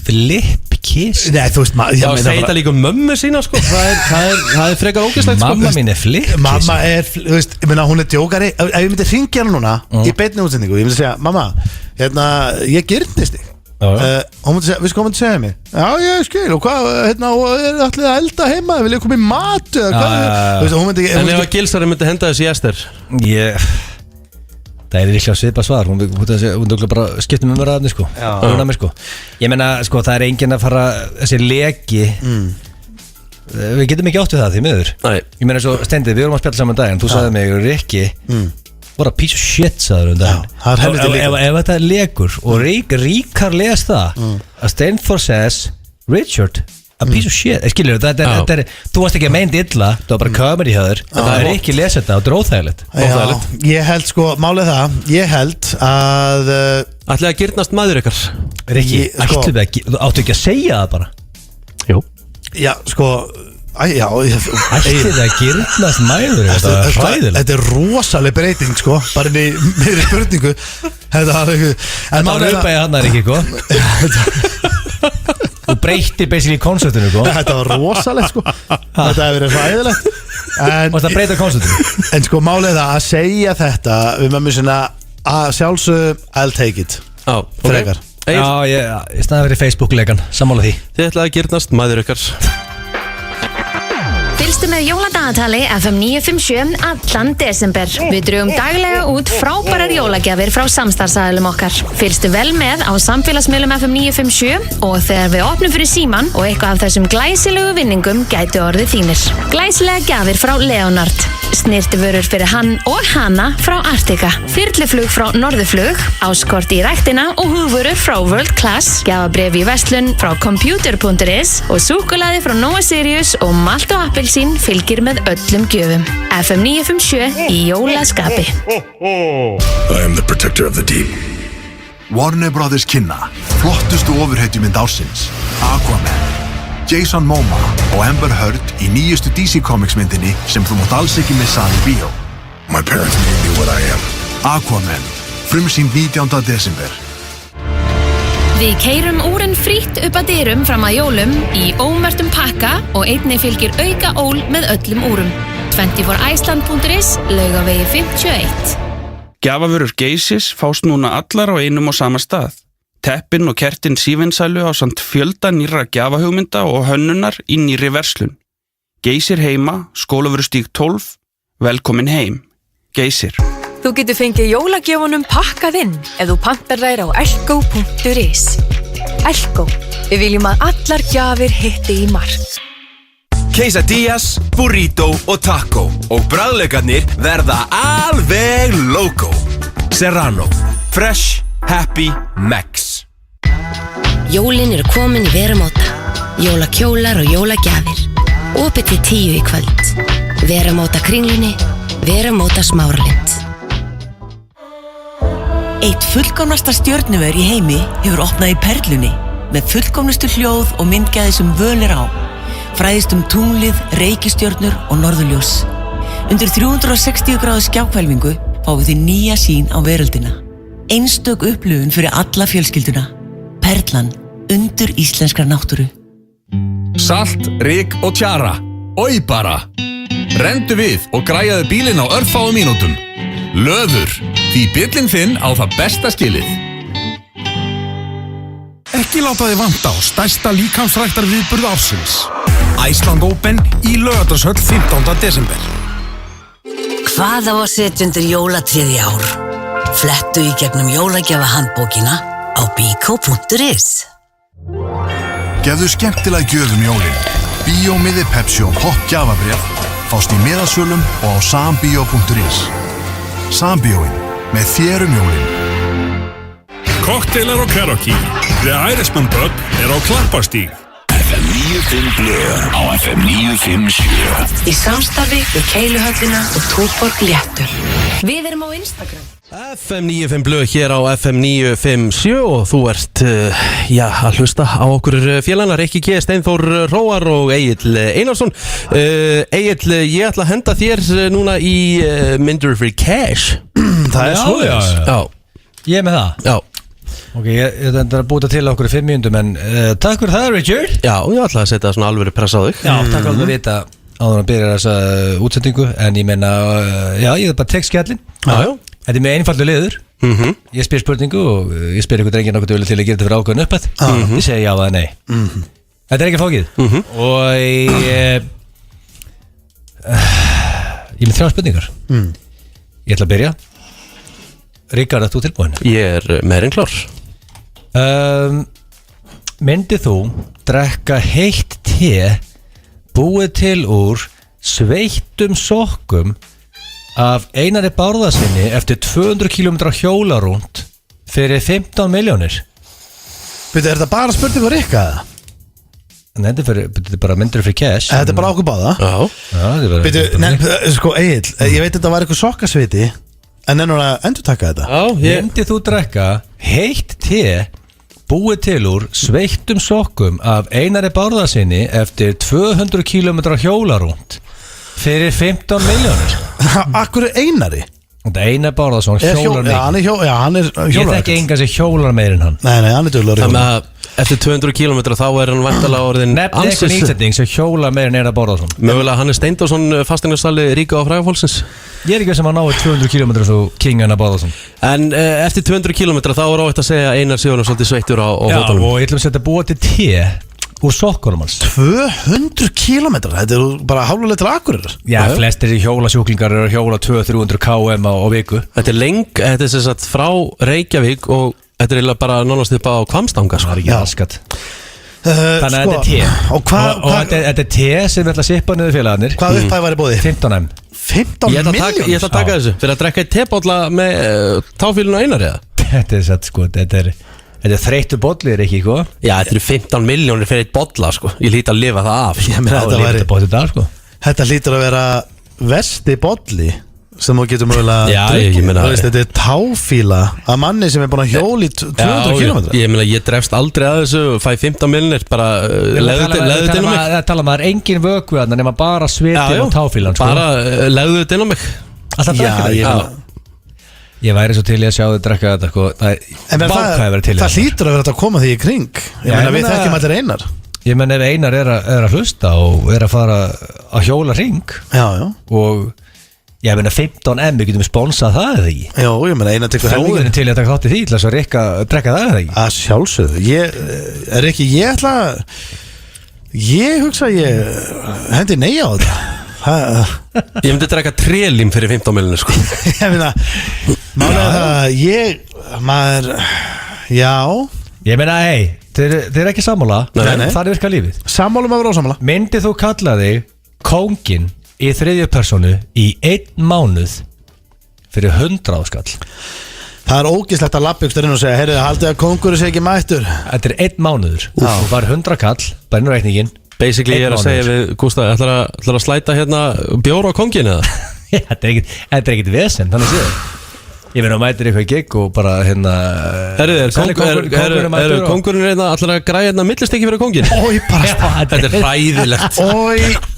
flipkissi? Nei, þú veist, já, segja þetta líka mömmu sína, sko. Það er frekar ógeðslegt, sko. Mamma mín er flipkissi. Mamma er, þú veist, ég meina, hún er djókari. Ef ég myndi hringi hana núna í beinni útsendingu, ég myndi segja, mamma, ég girnist þig. Hún myndi segja, við sko myndi segja mig. Já, ég skil, og hvað, og er allir að elda heima, vil ég koma í mat eða hvað? En ef að Gilsari myndi henda þessi Ester? Það er líklega svipa svar. Hún myndi bara skipta með mér aðni, sko. Ég meina, sko, það er enginn að fara þessi leki. Við getum ekki átt við það, því miður. Ég meina, svo Steindi, við vorum að spjalla saman daginn. Þú sagði mig, Rikki bara piece of shit, sagður daginn. Ef þetta er lekur og Ríkar les það að Steinford says Richard, a piece of shit. Skilur, þetta er, þú varst ekki að meint illa, það var bara comedy höður. Það er ekki lesa þetta og dróðþægilegt. Ég held, sko, málið það, ég held að ætlaði að girnast maður ykkar. Rikki, áttu ekki að segja það bara? Jú. Já, sko, ætti það að girnast mæður? Þetta er hræðilegt. Þetta er rosaleg breyting, sko, bara í meiri spurningu. Þetta var uppæðið hann er ekki, sko. Þú breytir basically konceptinu, sko. Þetta var rosaleg, sko. Þetta hefur verið hræðilegt. Og þetta breytir konceptinu. En sko, málið það að segja þetta við mömmu sinna að sjálfsögðu I'll take it. Frekar. Já, ég staði verið Facebook-legan, sammála því. Þið ætlaði að girnast maður ykkar. Fylgstu með jóladagatali FM 957 allan desember. Við drögum daglega út frábærar jólagjafir frá samstarfsaðilum okkar. Fylgstu vel með á samfélagsmiðlum FM 957 og þegar við opnum fyrir síman og eitthvað af þessum glæsilegu vinningum gætu orðið þínir. Glæsilega gjafir frá Leonard. Snirtivörur fyrir hann og hana frá Artika. Þyrluflug frá Norðurflug, áskort í ræktina og húfurur frá World Class, gjafabréf í verslun frá computer.is og súkkulaði frá Nova Sirius og malt og appelsín fylgir með öllum gjöfum. FM 957 í jólaskapi. I am the protector of the deep. Warner Brothers kynna flottustu ofurhetjumynd ársins, Aquaman. Jason Momoa og Amber Heard í nýjustu DC Comics myndinni sem þú mátt alls ekki missa í bíó. My parents made me what I am. Aquaman, frumsýnd 19. desember. Við keyrum úrin frítt upp að dyrum fram að jólum í ómerktum pakka og einnig fylgir auka ól með öllum úrum. 24iceland.is, Laugavegi 51. Gjafavörur Geysis fást núna allar á einum og sama stað. Teppin og kertin sívinsælu á samt fjölda nýrra gjafahugmynda og hönnunar í nýrri verslun. Geysir heima, Skólavörðustíg 12, velkomin heim. Geysir. Þú getur fengið jólagjöfunum pakkað inn ef þú pantar þær á elko.is. Elko, við viljum að allar gjafir hitti í mark. Quesadillas, burrito og taco og bragðlaukarnir verða alveg loco. Serrano, fresh, happy, Max. Jólin eru komin í Veramóta. Jólakjólar og jólagjafir. Opið til 10 í kvöld. Veramóta Kringlunni, Veramóta Smáralind. Eitt fullkomnasta stjörnuver í heimi hefur opnað í Perlunni með fullkomnustu hljóð og myndgæði sem völ er á. Fræðist tunglið, reikistjörnur og norðurljós. Undir 360 gráðu skjáhvelfingu fáum við því nýja sýn á veröldina. Einstök upplifun fyrir alla fjölskylduna. Perlan, undur íslenskrar náttúru. Salt, ryk og tjara. Oj bara. Rendu við og græjaðu bílinn á örfáum mínútum. Löður, því bíllinn þinn á það besta skilið. Ekki láta þig vanta á stærsta líkamsræktarviðburð ársins. Iceland Open í Laugardalshöll 15. desember. Hvað á að setja undir jólatréð í ár? Flettu í gegnum jólagjafa handbókina á biko.is. Gefðu skemmtilega gjöfum jólin. Bíómiði, Pepsi og hot gjafabréf fást í miðasölum og á sambio.is. Sambíóin, með þér jólin. Kokteilar og karaoke. The Irishman Pub á Klapparstíg. FM 95 Blöð á FM 957. Í samstarfi við Keiluhöllina og Túborg Léttul. Við erum á Instagram. FM 95 Blöð hér á FM 957 og þú ert að hlusta á okkur félagana Rikki G, Steinþór Róar og Egill Einarsson. Egill, ég ætla að henda þér núna í Myndir Free Cash. Það er svo. Já. Ég er með það. Já. Ok, ég ætla að búta til okkur í 5 mínútum en takk fyrir það, Richard. Já, ég ætla að setja svona alvöru pressa á þig. Já, takk alveg að vita áður að byrja þessa útsendingu en ég menna, ég er bara tek skellin. Já. Þetta er með einfaldur liður. Ég spyr spurningu og ég spyr ykkur drengir nokkuð til að gera þetta fyrir ákveðin uppætt. Ég segi já eða nei. Þetta er ekki fókið. Og ég með 3 spurningar. Ég ætla að byrja. Ríkard, ert þú tilbúin? Ég er meir en klár. Myndið þú drekka heitt te búið til úr sveittum sokkum af Einari Bárðarsyni eftir 200 km hjólarúnd fyrir 15 milljónir? Veitu, er þetta bara spurning fyrir ykkar? Nei, þetta er bara Myndir fyrir cash. Þetta er bara okkur báða? Já. Veitu, sko Egill, ég veit þetta var eitthvað sokkasviti en ennur að endur taka þetta. Myndið þú drekka heitt te búið til úr sveittum sokkum af Einari Bárðarsyni eftir 200 km hjólarúnd fyrir 15 milljónir? Akkur er Einari? Þetta er Einar Bárðarsson, hjólar mikið. Já, hann er hjólar. Ég þekki engan sem hjólar meir en hann. Nei, hann er duglegur hjólar. Þannig að eftir 200 km þá er hann vantalega orðin nefn eitthvað nýtsetting sem hjólar meir en Einar Bárðarsson. Mögulega hann er Steindórsson fasteignarsali Ríka og Frægafólksins. Ég er ekki sem að náði 200 km svo King Einar Bárðarsson. En eftir 200 km þá er ávægt að segja Einar Sigurðar svolítið sveittur á hóttunum. Já, og ég ætlum að setja búa til te úr sokkunum hans 200 kilometrar, þetta er bara hálfuleið til Akureyrar. Já, flestir hjólasjúklingar eru að hjóla 200-300 km á viku. Þetta er sem sagt frá Reykjavík og þetta er eiginlega bara nánast upp á Hvammstanga. Það er ekki raskat. Þannig að þetta er te. Og þetta er te sem við ætla að sippa niður félagarnir. Hvað upphæð var í boði? 15M. 15 miljónir? Ég ætla að taka þessu fyrir að drekka í tebolla með táfílun og einar eða? Þetta er satt sko, þetta er þreyttu bolli, ekki sko? Já, þetta eru 15 miljónir fyrir eitt bolla sko. Ég hlýt að lifa það af. Þetta hlýtur að vera versti bolli sem þú getur mögulega þetta er táfíla að manni sem er búin að hjóli 200 km. Ég meina, ég drefst aldrei að þessu og fæ 15 miljónir, bara legðu þetta inn á mig. Það tala maður engin vöku að nema bara sviti og táfílan sko. Bara legðu þetta inn á mig. Alltaf drekka þetta. Ég væri svo til í að sjá þið drekka þetta sko. Það hlýtur að vera að koma því í kring. Ég meina, við þekkjum allir Einar. Ég meina, ef Einar er að hlusta og er að fara að hjóla hring og ég meina 15M, við getum sponsað það eða ekki? Já, ég meina Einar tekur Þjóðin til að taka þátt í því til að drekka það eða ekki? Að sjálfsögðu, ég hugsa ég hendi nei á þetta. Ég myndi drekka trélím fyrir 15 miljónir sko. Ég meina, Ég meina, þið er ekki sammála, það virkar lífið. Sammála með ósammála. Myndið þú kalla þig kóngin í þriðju personu í 1 mánuð fyrir 100 skall? Það er ógislegt að lappa ykkur inn og segja, heyrðu, haldið að kóngurinn sé ekki mættur. Þetta er 1 mánuður og bara 100 kall, bara inn á reikningin. Basically ég er að segja við Gústa, ætlar að slæta hérna bjóra á kóngin eða? Þetta er ekkit vesen, þannig séð. Ég meina, mætir eitthvað gig og bara hérna... Kóngurinn reyna allar að græja hérna millistekki fyrir kóngin? Ói, bara þetta er hræðilegt.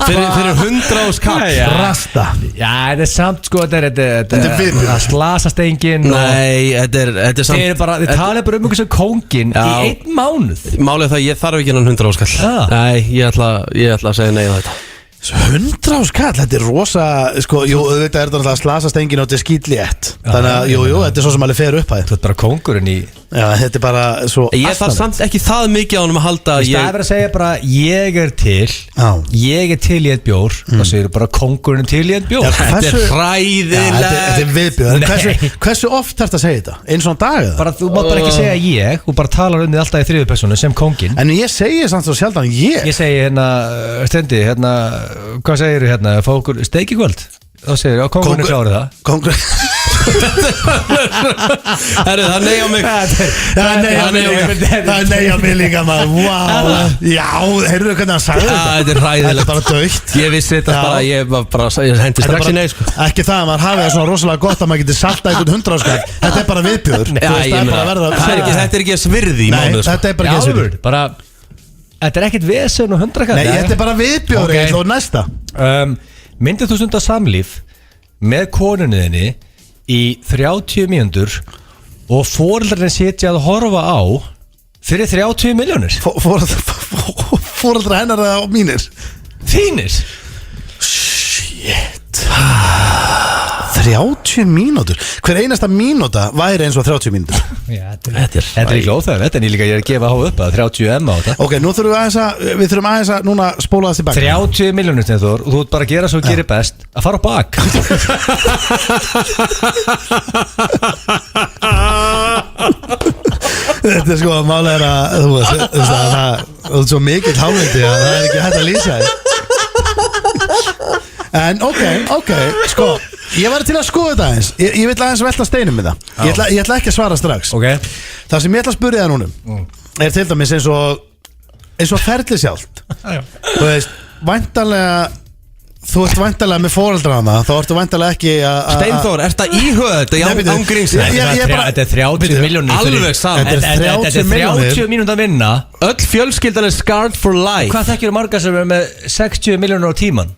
Fyrir 100 skall. Rasta. Já, þetta er samt sko, þetta er viðbjörn. Það slasast enginn. Nei, þetta er samt... Þið tala bara um ykkur sem kóngin í 1 mánuð. Málið það, ég þarf ekki hennan 100 skall. Nei, ég ætla að segja nei á þetta. 100 skall, þetta er rosa sko, jú, þetta er náttúrulega slasast enginn og þetta er skítlétt. Þannig að, jú, þetta er svo sem alveg fer upp hæð. Þetta er bara kóngurinn í... Já, þetta er bara svo... Ég þarf samt ekki það mikið á hann að halda að það er að segja bara, ég er til í eitt bjór og segir bara kóngurinn til í eitt bjór. Þetta er hræðilegt. Þetta er viðbjóð. Hversu oft þarf þetta að segja þetta? Einn svona dag eða? Þú mátt bara ekki segja ég og bara tala um því alltaf í þriðju persónu sem kóngin. En ég segi samt svo sjaldan ég. Ég segi hérna, stendi, hérna, hvað segir þú hérna, fá okkur steik í kvöld? Þá segir ég, kóngurinn klári það. Kóngurinn Herru, það nei á mig. Það er nei á mig líka maður. Wow. Já, heyrðu hvernig hann sagði þetta. Þetta er hræðilegt. Þetta er bara dögt. Ég vissi þetta bara, ég hendi strax í nei sko. Ekki það að maður hafi það svona rosalega gott að maður getur salta einhvern 100 skall. Þetta er bara viðbjóður. Þetta er ekki að svirði í mánuð. Nei, þetta er bara ekki að svirði. Þetta er ekkert vesen og 100 skall. Nei, þetta er bara viðbjóður og næsta. Myndið þú stundar samlíf með konunniðinni í 30 mínútur og foreldrarnir sitja að horfa á fyrir 30 miljónir? Foreldrar hennar eða mínir? Þínir? Shit 30 mínútur? Hver einasta mínúta væri eins og 30 mínútur? Þetta er ekki óþægilegt, en ég líka ég er að gefa há upp að 30M á þetta. Ok, nú þurfum við aðeins að núna spóla það tilbaka. 30 miljónir Steinþór og þú ert bara að gera svo að gera best að fara á bak. Þetta er sko, málega er að þú ert svo mikill hálfindi að það er ekki hægt að lýsa þér. En ok, sko, ég var til að skoða þetta aðeins. Ég vil aðeins velta steinum með það. Ég ætla ekki að svara strax. Það sem ég ætla að spyrja það núna er til dæmis eins og ferli sjálft. Þú veist, væntanlega þú ert væntanlega með foreldrana, þá ertu væntanlega ekki að Steinþór, ert það íhuga þetta ángríns? Þetta er 30 miljónir. Alveg saman. Þetta er 30 mínútur að vinna. Öll fjölskyldan er scarred for life. Hvað þekkir margar sem er með 60 miljónir á tíman?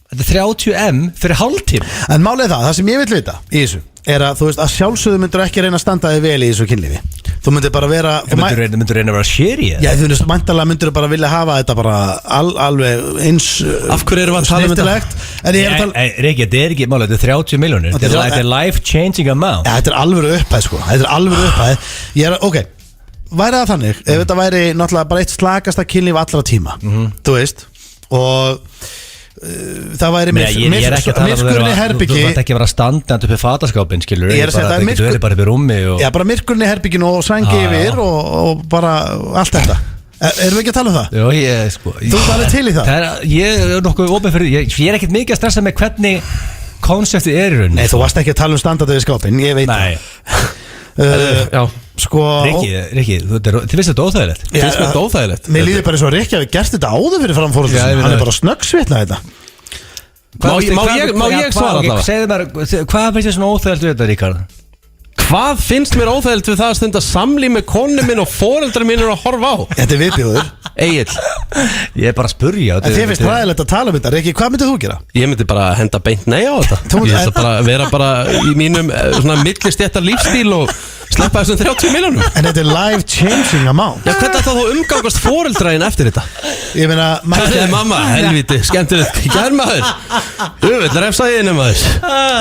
Þetta er 30M fyrir hálftíma. En málið það sem ég vil vita í þessu er að þú veist að sjálfsögðu myndur ekki reyna að standa þig vel í þessu kynlífi. Þú myndir bara vera myndur reyna að vera sheri. Já, þú veist, mæntalega myndur bara vilja hafa þetta bara alveg eins. Af hverju erum við að tala um þetta? Riki, þetta er ekki málið, þetta er 30 miljónir. Þetta er life changing amount. Ja, þetta er alvöru upphæð sko. Þetta er alvöru upphæð. væri það þannig, ef þetta væri náttúrulega bara eitt slagasta kynlíf allra tíma, þú veist, og það væri Ég er ekki að tala myrkurinn í herbyggi. Þú þarf ekki að vera standandi upp í fataskápin, skilur. Ég er að segja það getur verið bara upp í rúmi Já, bara myrkurinn í herbygginu og sængi yfir og bara allt þetta. Erum við ekki að tala um það? Jó, Þú ert alveg til í það? Ég er nokkuð opið fyrir ég er ekkert mikið að stressa með hvernig konseptið er í rauninni. Nei, þú varst ekki að tala um standandi við skápin, ég veit Já, Rikki, þið finnst þetta óþægilegt? Finnst þetta óþægilegt? Mér líður bara eins og Rikki hafi gert þetta áður fyrir framfórhaldið Hann er bara snöggsvitna þetta Má ég svara allavega? Segðu mér, hvað finnst þér svona óþægilegt við þetta, Ríkharð? Hvað finnst mér óþægilegt við það að stunda samlíf með konu minn og foreldrar minn að horfa á? Þetta er viðbjóður Egil Ég er bara að spurja En þið finnst ræðilegt að tala um þetta Rikki, hvað myndið þú gera? Ég myndi bara henda beint nei á þetta Ég ætla bara að vera bara í mínum svona millistéttar lífstíl og sleppa þessum 30 milljónum En þetta er life changing amount Já, hvernig ætla þú umgangast foreldræðin eftir þetta? Ég meina Mamma, helviti, skemmtilegt Gærmaður Þú vil refsa ég innum maður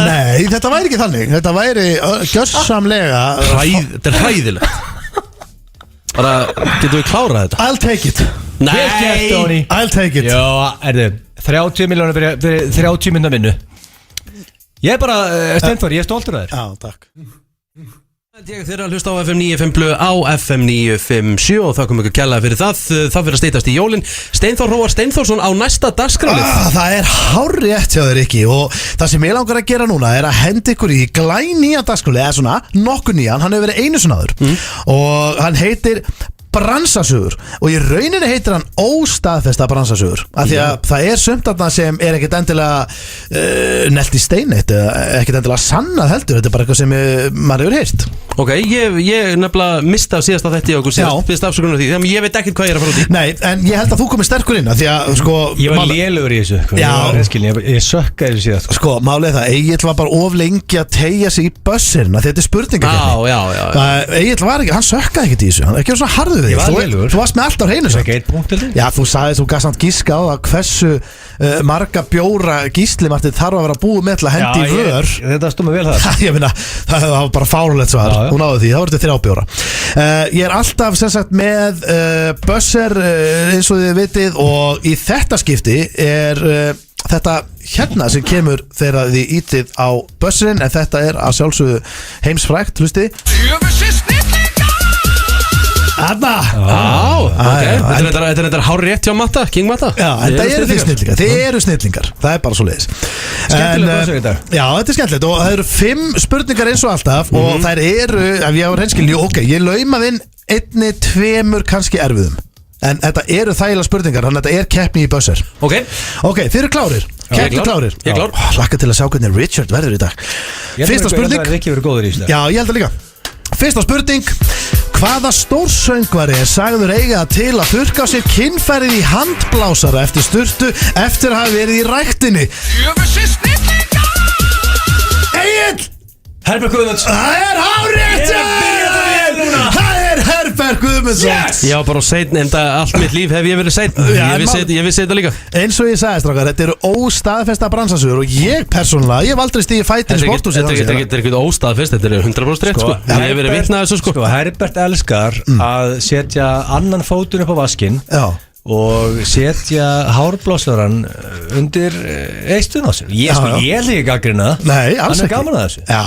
Nei, þetta væri ekki þannig Þetta væri gjörsamlega Þetta er hræðilegt Bara, getum við klárað þetta? I'll take it Nei I'll take it Já, erðu 30 milljónir fyrir 30 minna vinnu Ég er bara, Steinþór, ég er stoltur af þér Já, takk Þeir eru að hlusta á FM 95 Blö á FM 957 og þakkum ykkur kærlega fyrir það fyrir að steytast í jólin Steinþór Hróar Steinþórsson á næsta dagskrálið Það er hárrétt hjá þér ekki og það sem ég langar að gera núna er að henda ykkur í glænýja dagskrálið eða svona nokkuð nýjan, hann hefur verið einu sinni áður og hann heitir Bransasögur og í rauninni heitir hann óstaðfesta bransasögur af því að það er sumt þarna sem er ekkert endilega nelt í steineitt ekkert endilega sannað heldur þetta er bara eitthvað sem maður hefur heyrt Ok, ég nefnilega mista síðast að þetta í okkur síðast fyrst afsökunar því þannig ég veit ekkert hvað ég er að fara út í Nei, en ég held að þú komið sterkur inn að því að sko Ég var lélugur í þessu ég sökkaði þessu síðast Sko, málið það, Egill var bara of lengi að teygja sig í bussirinn að þetta er spurningakeppni Egill var ekki, hann sökkaði ekkert í þessu hann er ekki svona harður Ég var lélugur Þú varst með allt á hreinu Já, þú sagði þú gafst samt gíska á að hversu marga bjóra Gísli Martin þarf að vera búið með til að hendi í vör Þetta stóð vel það Ég finna, það var bara fárulegt svar Hún náði því, það voru þetta 3 bjóra Ég er alltaf sem sagt með buzzer eins og þið vitið og í þetta skipti er þetta hérna sem kemur þegar þið ítið á buzzerinn en þetta er að sjálfsögðu heimsfrægt, hlusti Þarna Þetta er þetta hár rétt hjá Matta, King Matta Já, en það eru þið snillingar, þið eru snillingar Það er bara svo leiðis Skemmtilega buzzer í dag Já, þetta er skemmtilegt og það eru 5 spurningar eins og alltaf og þær eru, ef ég á reynskilni ok, ég laumað inn 1, 2 kannski erfiðum en þetta eru þægilega spurningar, þannig að þetta er keppni í buzzer Ok, þið eru klárir Keppni klárir Ég er klár Hlakka til að sjá hvernig Richard verður í dag Fyrsta spurning Já, ég held að líka Fyrsta spurning Hvaða stórsöngvari er sagður eiga til að þurrka á sér kynfærið í handblásara eftir sturtu eftir að hafa verið í ræktinni? Egill! Herbert Guðmunds Það er hárrétt! Það er Herbert Guðmundsson Já, bara seinna, en allt mitt líf hef ég verið seinna Ég vissi þetta líka Eins og ég sagði strákar, þetta eru óstaðfesta bransasögur og ég persónulega, ég hef aldrei stigið fætin í sporthúsi Þetta er ekkert óstaðfest, þetta er 100% rétt sko Ég hef verið vitnað þessu sko Herbert elskar að setja annan fótun upp á vaskinn Já og setja hárblásaran undir eistun á sér ég er ekki gaggrina Nei, alls ekki hann er gaman að þessu Já,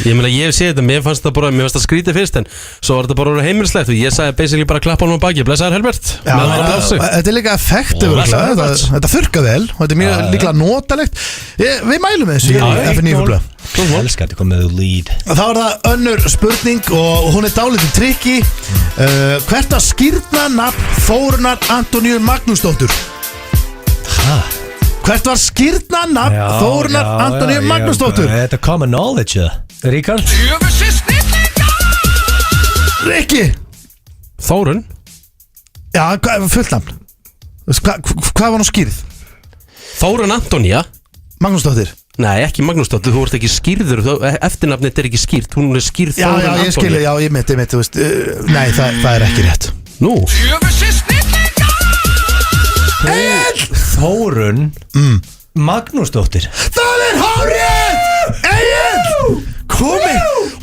ég meina ég sé þetta, mér fannst það skrítið fyrst en svo var þetta bara heimilislegt og ég sagði basically bara klappa hann á baki, blessaður Herbert Þetta er líka effekt þetta þurrka vel og þetta er mjög líklega notalegt Við mælum þessu í F9 Blöð Elskar þetta komið með lead Þá er það önnur spurning og hún er dálítið trikki Hvert að skírna nafn Þórunnar Antoníu Magnúsdóttur? Hvert var skírna nafn Þórunnar Antoníu Magnúsdóttur? Þetta er common knowledge Ríkard Rikki Þórun? Já, fullt nafn Hvað var hún skýrð? Þórun Antoníu Magnúsdóttir Nei, ekki Magnúsdóttir, þú ert ekki skýrður eftirnafnið er ekki skýrt, hún er skýrð Þórun Antoníu Já, ég skilji, já, ég mitt, þú veist Nei, það er ekki rétt Nú Þórun Magnúsdóttir Það er hárrétt! Egill! komin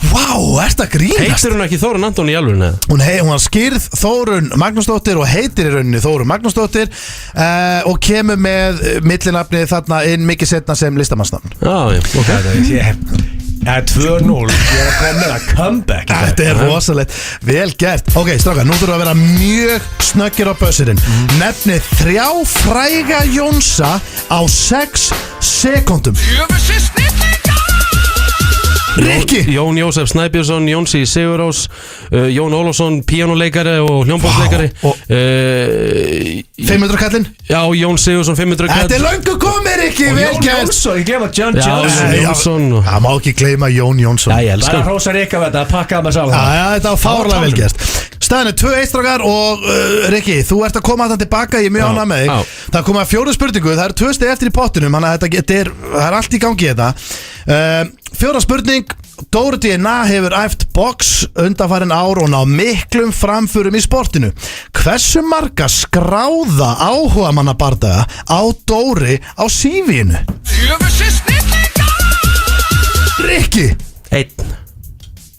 Vá, ert að grínast Heitir hún ekki Þórunn Anton í alvörinu? Hún var skýrð Þórunn Magnúsdóttir og heitir í rauninni Þórunn Magnúsdóttir og kemur með millinafnið þarna inn mikið setna sem listamannsnafn ok Það er 2-0 Ég er að koma með að comeback Þetta er rosalegt, vel gert Ok, strákar, nú þurfum að vera mjög snöggir á buzzerinn Nefnið 3 fræga Jónsa á 6 sekúndum Rikki Jón Jósef Snæbjörnsson, Jónsi Sigurós Jón Ólafsson, píanóleikari og hljómborðsleikari 500 kallinn Já, Jón Sigursson 500 kall Þetta er löngu komið, Rikki, vel Jón gert Jónsson, ég glema John Jónsson Það má ekki gleyma Jón Jónsson Já, ég elskar Það er hrósa Rikka við þetta, pakkaði með sála Þetta var fárlega vel gert Staðan er 2-1 strákar og Rikki, þú ert að koma þetta tilbaka, ég er mjög ánægð með þig Það kom að 4. spurningu, það eru 2 stig eftir í pottunum Þannig að það er allt í gangi þetta 4. spurning Dóri DNA hefur æft box undanfarin ár og ná miklum framförum í sportinu Hversu marga skráða áhuga manna bardaga á Dóri á CV-inu? Rikki 1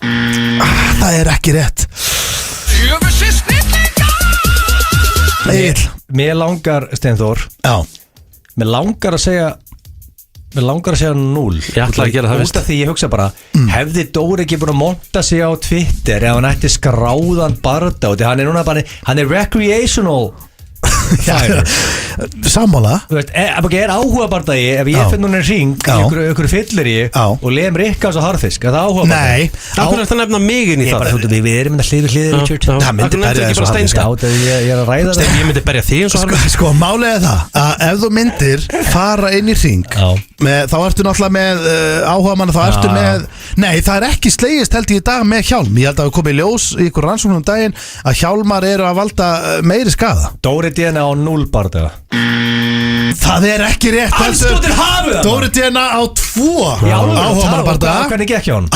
Það er ekki rétt Egil Mér langar, Steinþór Já Mér langar að segja 0 Ég ætla að gera það Út af því ég hugsa bara Hefði Dóri ekki búin að monta sig á Twitter ef hann ætti skráðan barda Hann er núna bara Hann er recreational Sammála Þú veist, er áhuga bardagi Ef ég finn núna hring Ykkur fyllir ég Og lem Rikka svo harfisk Er það áhuga bardagi? Nei Akkur er þetta nefna mig inn í það Við erum að hlið Richard Það myndi berja þessu harfisk Ég er að ræða það Ég myndi berja þig eins og harfisk Sko, málið er það að ef þú myndir fara inn í hring þá ertu náttúrulega með áhuga manna Þá ertu með Nei, það er ekki slegist held ég í dag með hjálm Ég held að við komið í ljós í ykkur rannsóknum daginn að hjálmar eru að valda meiri skaða Dóri DNA á 0 bardaga Það er ekki rétt Andskottir hafið það Dóri DNA á 2 áhugamanna bardaga Hvernig gekk hjá hann?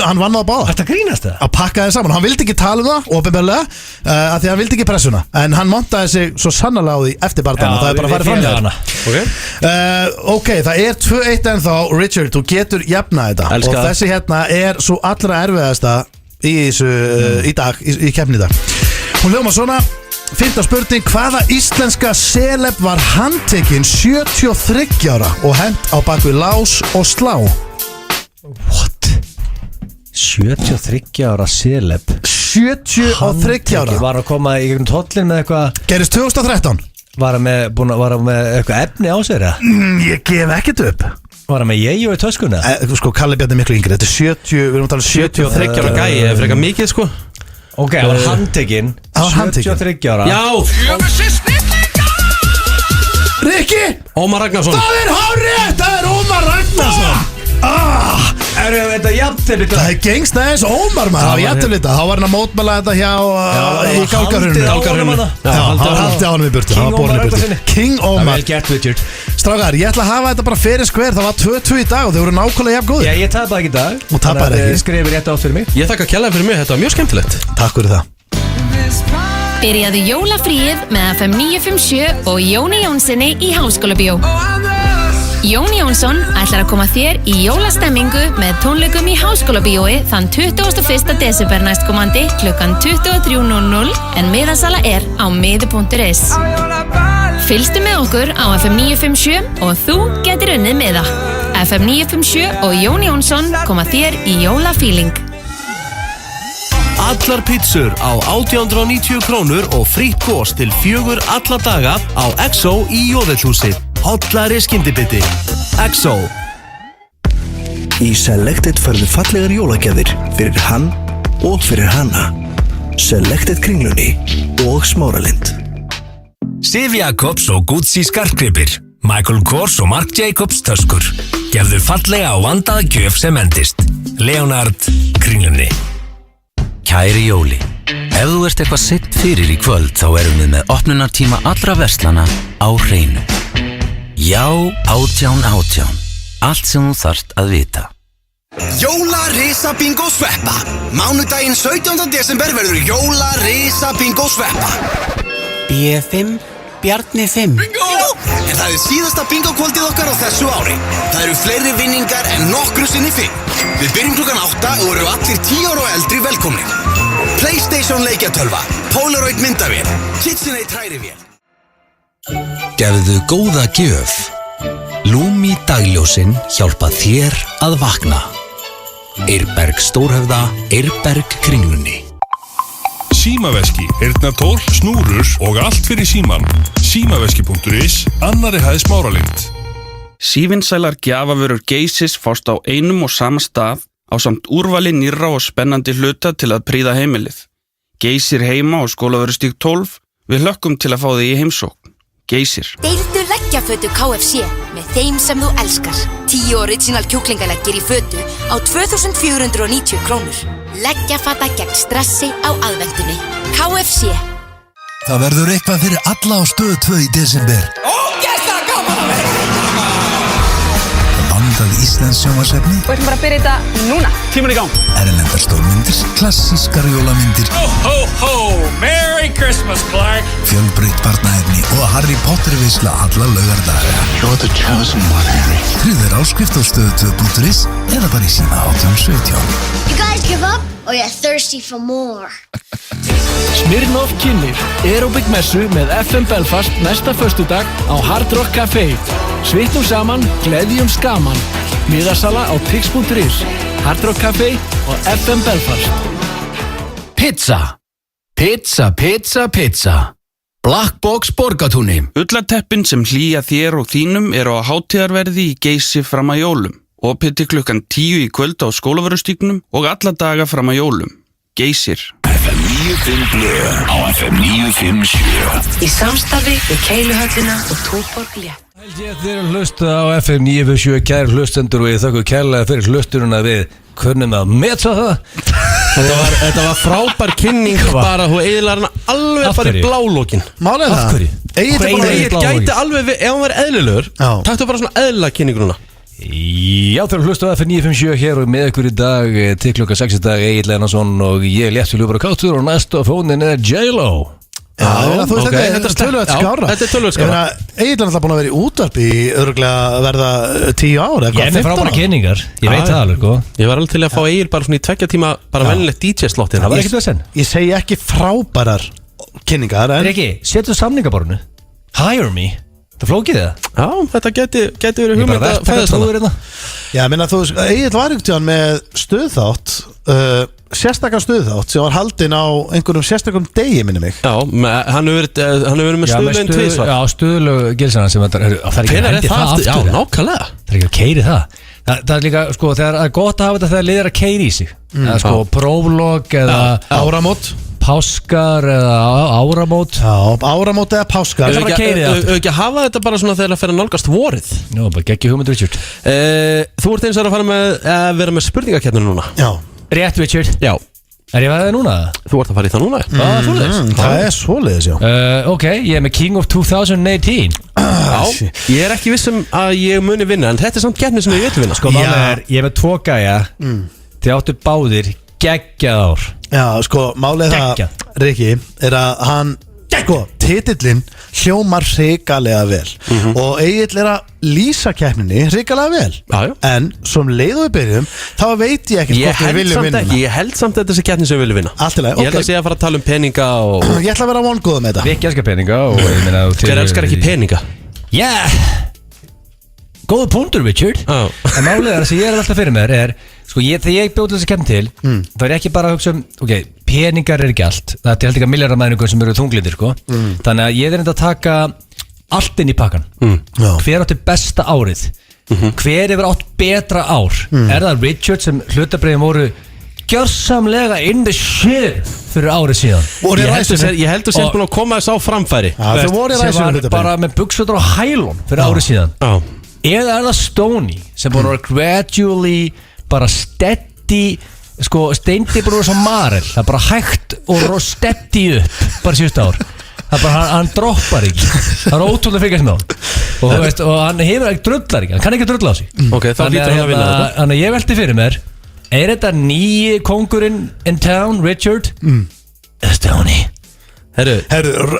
Hann vann það báða Þetta grínast það? Að pakka það saman Hann vildi ekki tala um það, opinberlega að því hann vildi ekki pressuna En hann montaði sig svo sannarlega á því eftir bardagana Það er bara að fara fram með Ok, það er 2-1 ennþá Richard, þú getur jafnað þetta Og þessi hérna er svo allra erfiðasta í þessu í dag, í keppni í dag Hún hljómar svona 5. spurning, hvaða íslenska celeb var handtekinn 73 ára og hent á bakvið lás og slá? What? 73 ára celeb 73 ára Var að koma í gegnum tollin með eitthvað Gerist 2013 Var hann með eitthvað efni á sér? Ég gef ekkert upp Var hann með ég og í töskuna? Sko, Kalli Bjarni miklu yngri Þetta er 70, við erum að tala 73 ára gæi Eða frekar mikið sko Ok, það var handtekinn 73 ára Já Rikki Ómar Ragnarsson Það er hárrétt, það er Ómar Ragnarsson Er þetta jafntefli? Það er gengst aðeins Ómar maður Það var jafntefli þetta, þá var hann að mótmæla þetta hjá í Gálgarhrauninu Haldi á honum í burtu King Ómar Vel gert, Richard Strákar, ég ætla að hafa þetta bara fyrir skver Það var 2-2 í dag og þau voru nákvæmlega jafn góðir Já, ég tapaði ekki í dag Og tapaði ekki Skrifir rétt átt fyrir mig Ég þakka kærlega fyrir mig, þetta var mjög skemmtilegt Takk fyrir það Byrjaðu jólafríið með FM 957 og Jóni Jónssoni í Háskólabíó. Jón Jónsson ætlar að koma þér í jólastemmingu með tónleikum í Háskólabíói þann 21. desember næstkomandi klukkan 23:00 en miðasala er á miði.is. Fylgstu með okkur á FM 957 og þú getur unnið miða. FM 957 og Jón Jónsson koma þér í jólafíling. Allar pizzur á 1890 krónur og frítt gos til 4 alla daga á XO í Jóðellhúsi. Hollari skyndibiti. XO. Í Selected færðu fallegar jólagjafir fyrir hann og fyrir hana. Selected Kringlunni og Smáralind. Sif Jacobs og Gucci skartgripir. Michael Kors og Marc Jacobs töskur. Gefðu fallega á vandaða gjöf sem endist. Leonard Kringlunni. Kæri Jóli, ef þú ert eitthvað sitt fyrir í kvöld þá erum við með opnunartíma allra verslana á hreinu. Já, 18. Allt sem þú þarft að vita. Jóla Risa Bingo Sveppa. Mánudaginn 17. desember verður Jóla Risa Bingo Sveppa. B5, Bjarni 5. en það síðasta bingo-kvöldið okkar á þessu ári. Það eru fleiri vinningar en nokkru sinni fyrr. Við byrjum klukkan 8 og eru allir 10 ára og eldri velkomnir. PlayStation leikjatölva, Polaroid myndavél, KitchenAid hrærivél. Gefðu góða gjöf. Lumi dagljósin hjálpa þér að vakna. Eirberg Stórhöfða, Eirberg Kringlunni. Símaveski, heyrnartól, snúrur og allt fyrir síman. Símaveski.is, annarri hæð Smáralind. Sívinsælar gjafavörur Geysis fást á einum og sama stað á samt úrvali nýrra og spennandi hluta til að prýða heimilið. Geysir heima á Skólavörðustíg 12, við hlökkum til að fá þig í heimsókn. Geysir. Deildu leggjafötu KFC með þeim sem þú elskar. 10 original kjúklingaleggir í fötu á 2.490 krónur. Leggjafata gegn stressi á aðventunni. KFC. Það verður eitthvað fyrir alla á Stöð 2 í desember. Ógeðslega gaman að vera! Vandað íslensk sjónvarpsefni. Við ætlum bara að byrja þetta núna. Tíminn í gang. Erlendar stórmyndir, klassískar jólamyndir. Ho, ho, ho! Merry Christmas, Clark! Fjölbreytt barnaefni og Harry Potter veisla alla laugardaga. You're the chosen one, Harry. Tryggður áskrift á stöð2.is eða bara í síma 1817. You guys give up or you're thirsty for more? Smirnoff kynnir Aerobic messu með FM Belfast næsta föstudag á Hard Rock Café. Svitnum saman, gleðjum skaman. Miðasala á tix.is, Hard Rock Café og FM Belfast. Pizza. Pizza, pizza, pizza. Black Box Borgatúni. Ullateppin sem hlýja þér og þínum eru á hátíðarverði í Geysi fram að jólum. Opið til klukkan 10 í kvöld á Skólavörðustígnum og alla daga fram að jólum. Geysir. FM 95 Blöð á FM 957. Í samstarfi við Keiluhöllina og Túborg Létt. Þið eru hlusta á FM 957, kæri hlustendur, og ég þakka kærlega fyrir hlusturuna við kunnum að meta það. Þetta var frábær kynning, bara þú eiginlega hana alveg bara í blálókin. Málið það? Af hverju? Egil gæti alveg, ef hann verið eðlilegur, taktu bara svona eðlilega kynningur núna. Já, þeir eru hlusta á FM 957 hér og með ykkur í dag til klukka 6 í dag, Egil Einarsson og ég léttur ljúfur á káttur og næsta á fónin er J-Lo. Já, þú veist, þetta er tölvöld skára. Þetta er tölvöld skára. Egil er alltaf búin að vera í útvarpi í öruglega verða 10 ára. Ég er með frábæra kynningar, ég veit það alveg, sko. Ég var alveg til að fá Egil bara svona í 2 tíma bara venilegt DJ-slottin. Það var ekkert vesen. Ég segi ekki frábærar kynningar, en Riki, setu samningaborðinu. Hire me. Það flókið það? Já, þetta geti verið hugmynd að fæðast hana. Já, minna þú veist, Egil var einhvern með stöðþátt, sérstakar stöðþátt sem var haldinn á einhverjum sérstakum degi, minni mig. Já, hann hefur verið með stöðlegin tvisvar. Já, stöðlög gilsana sem það er ekki að hendi það aftur. Já, nákvæmlega. Það er ekki að keiri það. Það er líka, sko, það er gott að hafa þetta þegar liðir að keiri í sig. Það er sko próflog eða áramót, páskar eða áramót. Já, áramót eða páskar. Þau ekki að hafa þetta bara svona þegar það fer að nálgast vorið. Já, bara geggi hugmynd, Richard. Þú ert eins og að vera með spurningakeppnina núna. Já. Rétt, Richard. Já. Er ég að það núna? Þú ert að fara í það núna. Það er svoleiðis, já. Ok, ég er með King of 2018. Já, ég er ekki viss að ég muni vinna, en þetta er samt keppni sem ég vil vinna. Sko, ég er með 2 gæja. Þið áttu báðir geggjað ár. Já, sko, málið það, Riki, er að hann, sko, titillinn hljómar hrikalega vel og Egil er að lýsa keppninni hrikalega vel. En som leið og við byrjum, þá veit ég ekki hvort við viljum vinna. Ég held samt að þetta sé keppni sem við viljum vinna. Allt í lagi, Ég held að sé að fara að tala um peninga og Ég ætla að vera vongóð með þetta. Riki elskar peninga og ég meina hver elskar ekki peninga? Góða punktur, Richard. En málið er að sem ég er alltaf fyrir mér er, sko, þegar ég bjóð til þess að kemna til þá er ekki bara að hugsa ok, peningar er ekki allt. Það er til líka milljarðamæðningur sem eru þunglindir, sko. Þannig að ég er enda að taka allt inn í pakkan. Hver átti besta árið? Hver hefur átt betra ár? Er það Richard sem hlutabréfin voru gjörsamlega in the shit fyrir árið síðan? Ég held að sér búin að koma þess á framfæri. Sem var bara með buxutur og hælun fyrir árið síðan. Eða er það Stoney sem búin að vera gradually bara steady, sko, steindi bara svo marel. Það er bara hægt og steady upp bara síðust ár. Það er bara, hann droppar ekki. Það er ótrúlega fylgjast með hann. Og hann hefur ekki drullar ekki, hann kann ekki drulla á sig. Ok, þá lítur hann að vinna þetta. Þannig að ég velti fyrir mér, er þetta nýji kóngurinn in town, Richard? Stoney? Herru,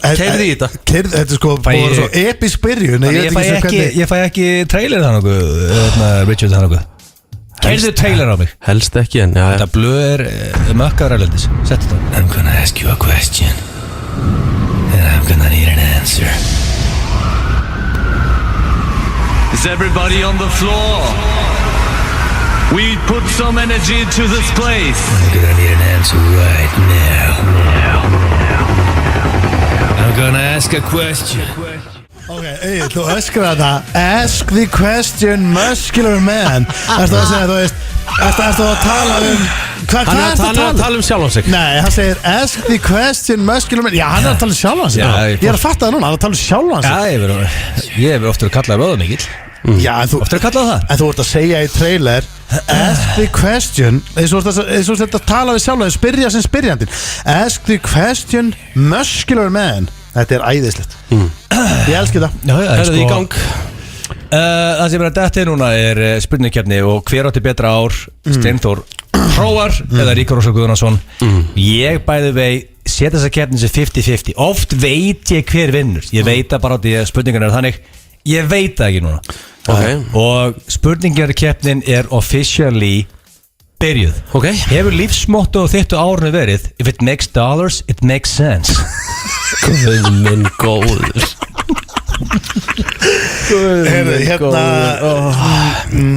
keyrði í þetta. Þetta er sko búið svo episk byrjun. Ég fæ ekki trailer það nokkuð, Richard það nokkuð. Keyrðu trailer á mig. Helst ekki en, já. Þetta blöð mökkaður erlendis. Sett þetta. I'm gonna ask you a question and I'm gonna need an answer. Is everybody on the floor? We put some energy into this place. I'm gonna need an answer right now. I'm gonna ask a question. Okay, þú öskrar þetta. Ask the question, muscular man. Ertu að segja, þú veist, ertu að tala hvað Hann er að tala sjálfan sig. Nei, hann segir ask the question, muscular man. Já, hann er að tala sjálfan sig. Ég er að fatta það núna, hann er að tala sjálfan sig. Ég hef oftur að kalla það vöðumikill. Já, en þú oftur að kalla það. En þú ert að segja í trailer ask the question, eins og þetta tala við sjálfan, spyrja sem spyrjandinn. Ask the question, muscular man. Þetta er æðislegt. Ég elski það. Er það í gang? Það sem er að detta núna er spurningkeppni og hver átti betra ár, Steinþór Hróar eða Ríkar Óskar Guðnason. Ég bæði vei setja þessa keppni sem 50-50. Oft veit ég hver vinnur. Ég veit það bara á því að spurningan er þannig. Ég veit það ekki núna. Og spurningarkeppnin er officially byrjuð. Hefur lífsmotto þittu árinu verið if it makes dollars, it makes sense. Guð minn góður.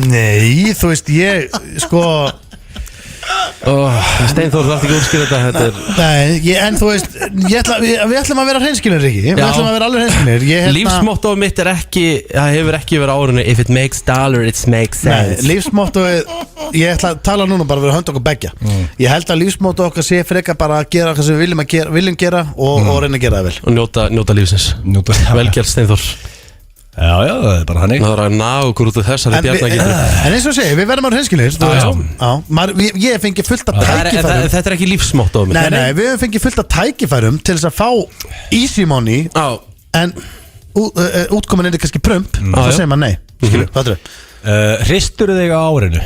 Nei, þú veist, ég sko Steinþór, þú ætti ekki útskýra þetta. Nei, en þú veist við ætlum að vera hreinskilnir, Riki. Við ætlum að vera alveg hreinskilnir. Lífsmotto mitt er ekki, það hefur ekki verið árinu if it makes dollar, it makes sense. Nei, lífsmotto, ég ætla að tala núna bara fyrir hönd okkur beggja. Ég held að lífsmotto okkar sé frekar bara að gera hvað sem við viljum gera og reyna að gera það vel. Og njóta lífsins. Velgerð, Steinþór. Já, það er bara þannig. Það er að ná okkur út af þessari bjarnagetur. En eins og segi, við verðum að hreinskilnir. Ég fengi fullt af tækifærum. Þetta er ekki lífsmotto. Nei, við fengi fullt af tækifærum til þess að fá easy money. En útkomin er kannski prump. Þá segir maður nei. Hvað er það? Hristur þig á árinu?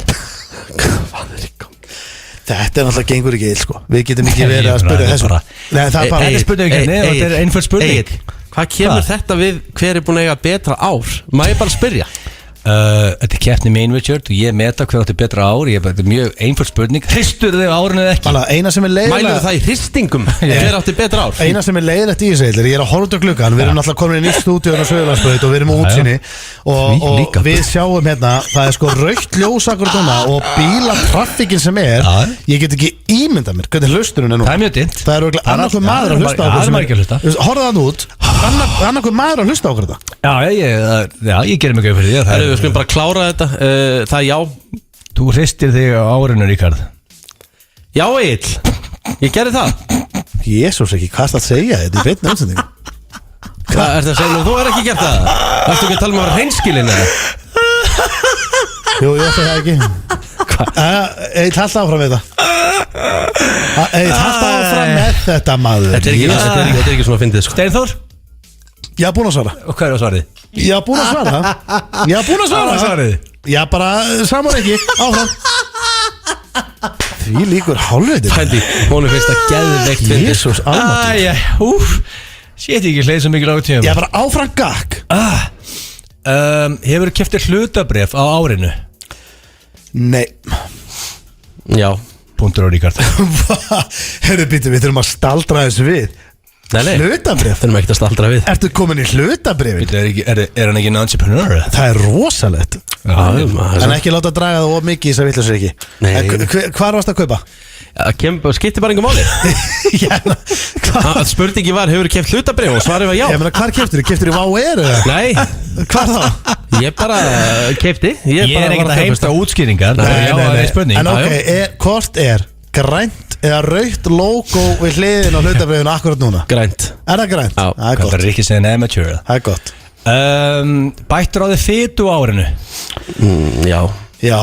Þetta er náttúrulega gengur ekki sko. Við getum ekki verið að spyrja þessu. Þetta er spurning. Þetta er einföld spurning. Hvað kemur þetta við hver er búin að eiga betra ár? Má ég bara spyrja? Þetta er keppni mín, Richard, og ég meta hver átti betra ár. Þetta er mjög einföld spurning. Hristur þig árinu eða ekki? Eina sem er leiðilegt. Mælum það í hristingum hver átti betra ár? Eina sem er leiðilegt í þessu heilir. Ég er að horfa út á gluggann. Við erum náttúrulega komin í nýtt stúdíu á Suðurlandsbraut og við erum á útsinni og við sjáum hérna, það er sko rautt ljós akkurat núna og bílatraffikin sem er. Ég get ekki ímyndað mér hvernig hlusturinn er nú. Það er mjög dimmt. Það er örugglega annarkur maður að hlusta á okkur. Horfðu það út. Annarkur maður að hlusta á okkur þetta. Já, ég gerir mig fyrir því. Við skulum bara klára þetta. Það er já. Þú hristir þig á árinu, Ríkard. Já, Egill. Ég gerði það. Jésús, ekki, hvað er það að segja þetta í beinni umsendingu? Hvað er það að segja? Þú er ekki gert það. Varstu ekki að tala um að vera hreinskilin eða? Jú, ég ætla það ekki. Egill, halda áfram með þetta. Egill, halda áfram með þetta, maður. Þetta er ekki svona að fyndið, sko. Steinþór? Ég haf búin að svara. Og hvað er svarið? Ég haf búin að svara. Já, bara saman ekki, áfram. Því líkur hálfveitir. Hætti, hún finnst að geðveikt fyndið. Jésús, almatur. Sétt ekki hleið svo mikið lágu tíma. Já, bara áfram gakk. Hefur þú keypt hlutabrif á árinu? Nei. Já. Punktur á Ríkard. Herru, býtum, við þurfum að staldra þessu við. Nei, hlutabrif? Þurfum ekki að staldra við. Ertu komin í hlutabrifin? Er hann ekki en entrepreneur? Það er rosalegt. En ekki láta draga það of mikið í þess að vilja sér ekki. Hvar varst að kaupa? Skipti bara einhver máli. Spurningi var, hefur þú keypt hlutabrif? Og svarið var já. Ég meina, hvar keyptir þú? Keyptir þú í Vá Air? Nei. Hvar þá? Ég bara keypti. Ég er ekkert að heimta útskýringar. En ok, hvort er grænt eða rautt logo við hliðin á hlutabrifinu akkurat núna? Grænt. Er það grænt? Já. Það er gott. Það er ekki segin amateur. Það er gott. Bættur á þig fitu árinu? Já. Já.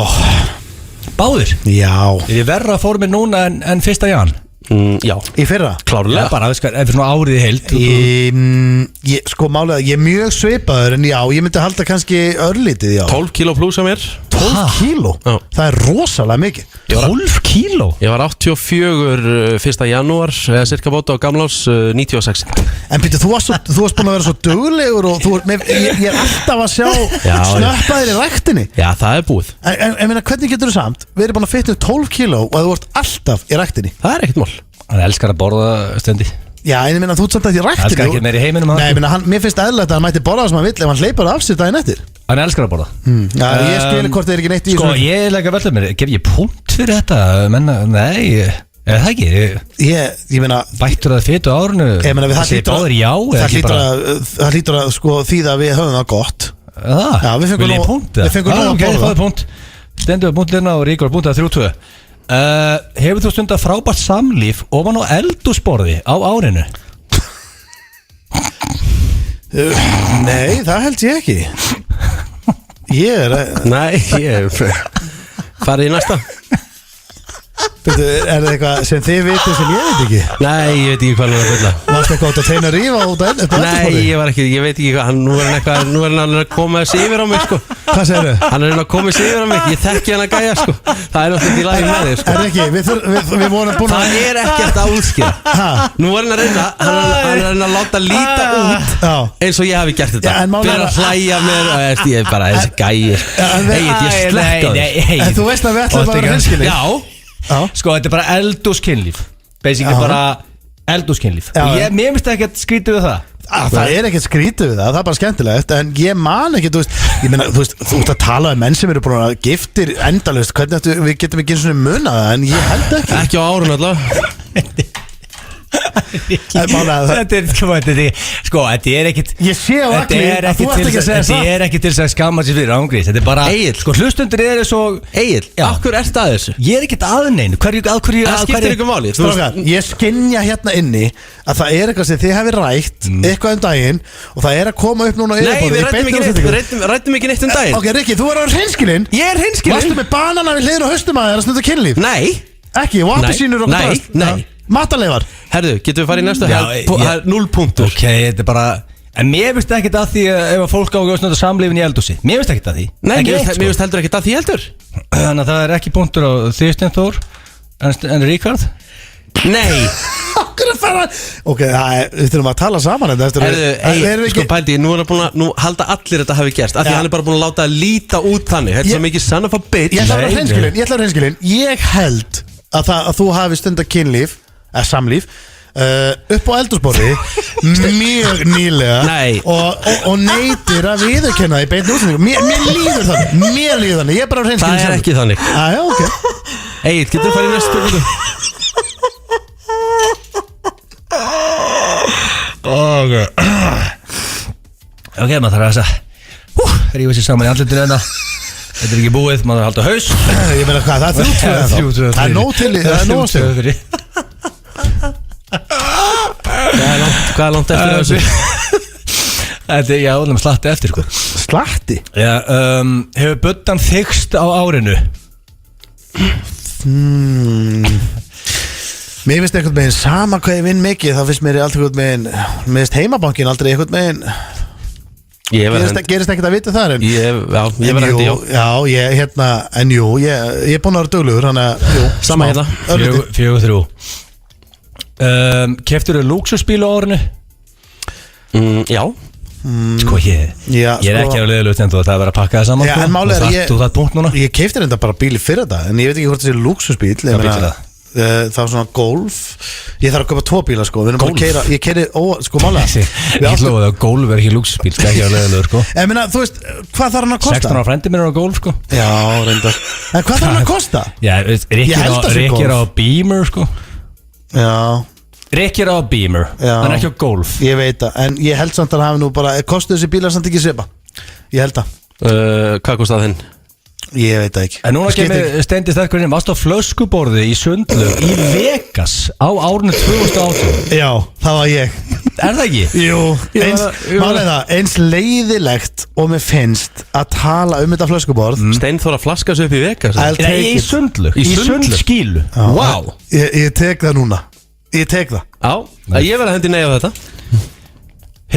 Báðir? Já. Er ég verra að fór mér núna en 1. jan? Já. Í fyrra? Klárlega. Bara, ef svona árið í heild. Sko málega, ég er mjög svipaður en já, ég myndi halda kannski örlítið, já. 12 kíló pluss á mér. 12 kíló? Það er rosalega mikið 12 kíló? Ég var 84 1. janúar eða cirka bóta á gamlás 96. En Pítur, þú varst búin að vera svo duglegur og ég er alltaf að sjá snöppaðir í ræktinni. Já, það er búið. En meina, hvernig getur þú samt? Við erum búin að fitna 12 kíló og þú vart alltaf í ræktinni. Það er ekkert mál. Hann elskar að borða stundi. Já, en ég meina, þú ert samt að í ræktinni. Það skal ekki meira í heiminum. Nei, ég meina, mér finnst eðlilegt að hann mætti borða það sem hann vill ef hann hleypar af sér daginn eftir. Hann elskar að borða. Já, ég skil hvort það er ekki neitt í þessu. Sko, ég lega veldur mér, gef ég punkt fyrir þetta? Menna, nei, það ekki. Ég meina, bættur það fytu árunu? Ég meina, það hlýtur að sko þýða að við höfum það gott. Já, við fengum nú að borða. Stendur punktina og Ríkar punktið 3-2. Hefur þú stundar frábært samlíf ofan á eldhúsborði á árinu? Nei, það held ég ekki. Nei, ég farið í næsta. Er það eitthvað sem þið vitið sem ég veit ekki? Nei, ég veit ekki hvað hann er að fylla. Varst eitthvað átt að teina rífa út af eldhúsborði? Nei, ég veit ekki hvað. Nú er hann að koma þessi yfir á mig, sko. Hvað segir þau? Hann er að koma þessi yfir á mig. Ég þekki hann að gæja, sko. Það er náttúrulega í lagi með þig, sko. Er ekki, við vorum búin að... Það er ekkert að útskýra. Nú er hann að reyna, hann er að láta líta út eins og ég hafi gert þetta. Fyrir að hlæja mér og ég er bara þessi gæi. Ég slekka þig. En þú veist að við ætlum að vera hreinskilin. Sko, þetta er bara eldhúskynlíf. Basically bara eldhúskynlíf. Mér finnst það ekki að skrítið við það. Það er ekkert skrítið við það, það er bara skemmtilegt. En ég man ekki, þú veist, þú ert að tala um menn sem eru búin að giftir endalaust. Hvernig við getum ekki eins og muna það, en ég held ekki. Ekki á árun allavega. Þetta er ekkit. Ég sé á allir að þú ert ekki að segja það. Þetta er ekki til þess að skamma sér fyrir ángrís. Þetta er bara, sko, hlustundur eru svo. Egil, okkur ert að þessu? Ég er ekkit aðneinu. Það skiptir ykkur máli. Ég skynja hérna inni að það er eitthvað sem þið hefur rætt eitthvað daginn og það er að koma upp núna. Nei, við rættum ekki neitt daginn. Ok, Rikki, þú var á hreinskilinn. Ég er hreinskilinn. Varstu með banana við hliðina á haustum að þér að stunda kynlíf? Nei. Ekki, og appelsínur og drast? Nei. Mataleifar? Herðu, getum við farið í næstu? Það er 0 punktur. Ok, þetta er bara. En mér finnst ekkert að því ef að fólk á að stunda samlífin í eldhúsi. Mér finnst ekkert að því. Nei, mér finnst heldur ekkert að því heldur. Þannig að það er ekki punktur á því Steinþór. En Ríkard? Nei. Okkur að fara. Ok, við þurfum að tala saman. Herðu, sko pældi, nú halda allir þetta hafi gerst. Af því hann er bara búin að láta að líta út þannig. Þetta er svo mikið son of a bitch. Ég ætla að hreinskilin. Ég held að þú hafi stunda kynlíf samlíf upp á eldhúsborði mjög nýlega og neytir að viðurkenna því beint útsendingu. Mér líður þannig. Ég er bara á hreinskilin. Það er ekki þannig. Já, ok. Egil, getur við farið í næstu viku? Ok, maður þarf að rífa sér saman í andlutinu enna. Þetta er ekki búið, maður halda haus. Ég meina hvað, það er 3-2. Það er nóg til í, það er nóg til. Hvað er langt eftir þessu? Þetta er, já, alveg slatti eftir, sko. Slatti? Já, hefur buddan þykst á árinu? Mér finnst einhvern veginn sama hvað ég vinn mikið, þá finnst mér alltaf einhvern veginn, mér finnst heimabankin aldrei einhvern veginn. Gerist ekkert að vita það? Ég verði hætti, já. Ég er búin að vera duglegur, þannig að, jú. Sama hérna. 4-3. Keftur þú lúksusbíl á árinu? Já. Sko, ég er ekki á leiðilegu stendu að það verður að pakka það saman. Já, en málega er þú það punkt núna? Ég kefti þetta bara bíl fyrir þetta, en ég veit ekki hvort það sé lúksusbíl. Hvað bíl er það? Það var svona Golf. Ég þarf að köpa 2 bíla, sko. Ég keiri, sko, málega. Ég hlóði að Golf er ekki lúksusbíl, sko, ekki á leiðilegu, sko. Ég meina, þú veist, hvað þarf hann að kosta? 16 ára frendi minn er á Golf, sko. Já, reyndar. En hvað þarf hann að kosta? Já, Rikki er á Beamer, sko. Já. Rikki er á Beamer, hann er ekki á Golf. Ég veit það, en ég held samt að hafa nú bara, kostu þessi bílar samt ekki svipa? Ég held það. Hvað kostaði þinn? Ég veit það ekki. En núna kemur Steindi sterkurinn. Varst á flöskuborði í Sundlu í Vegas á árinu 2018? Já, það var ég. Er það ekki? Jú, eins leiðilegt og mér finnst að tala um þetta flöskuborð. Steinþór að flaska sig upp í Vegas? Nei, í Sundlu. Í Sundskílu. Wow. Ég tek það núna. Ég tek það. Já, ég verði að hendi nei á þetta.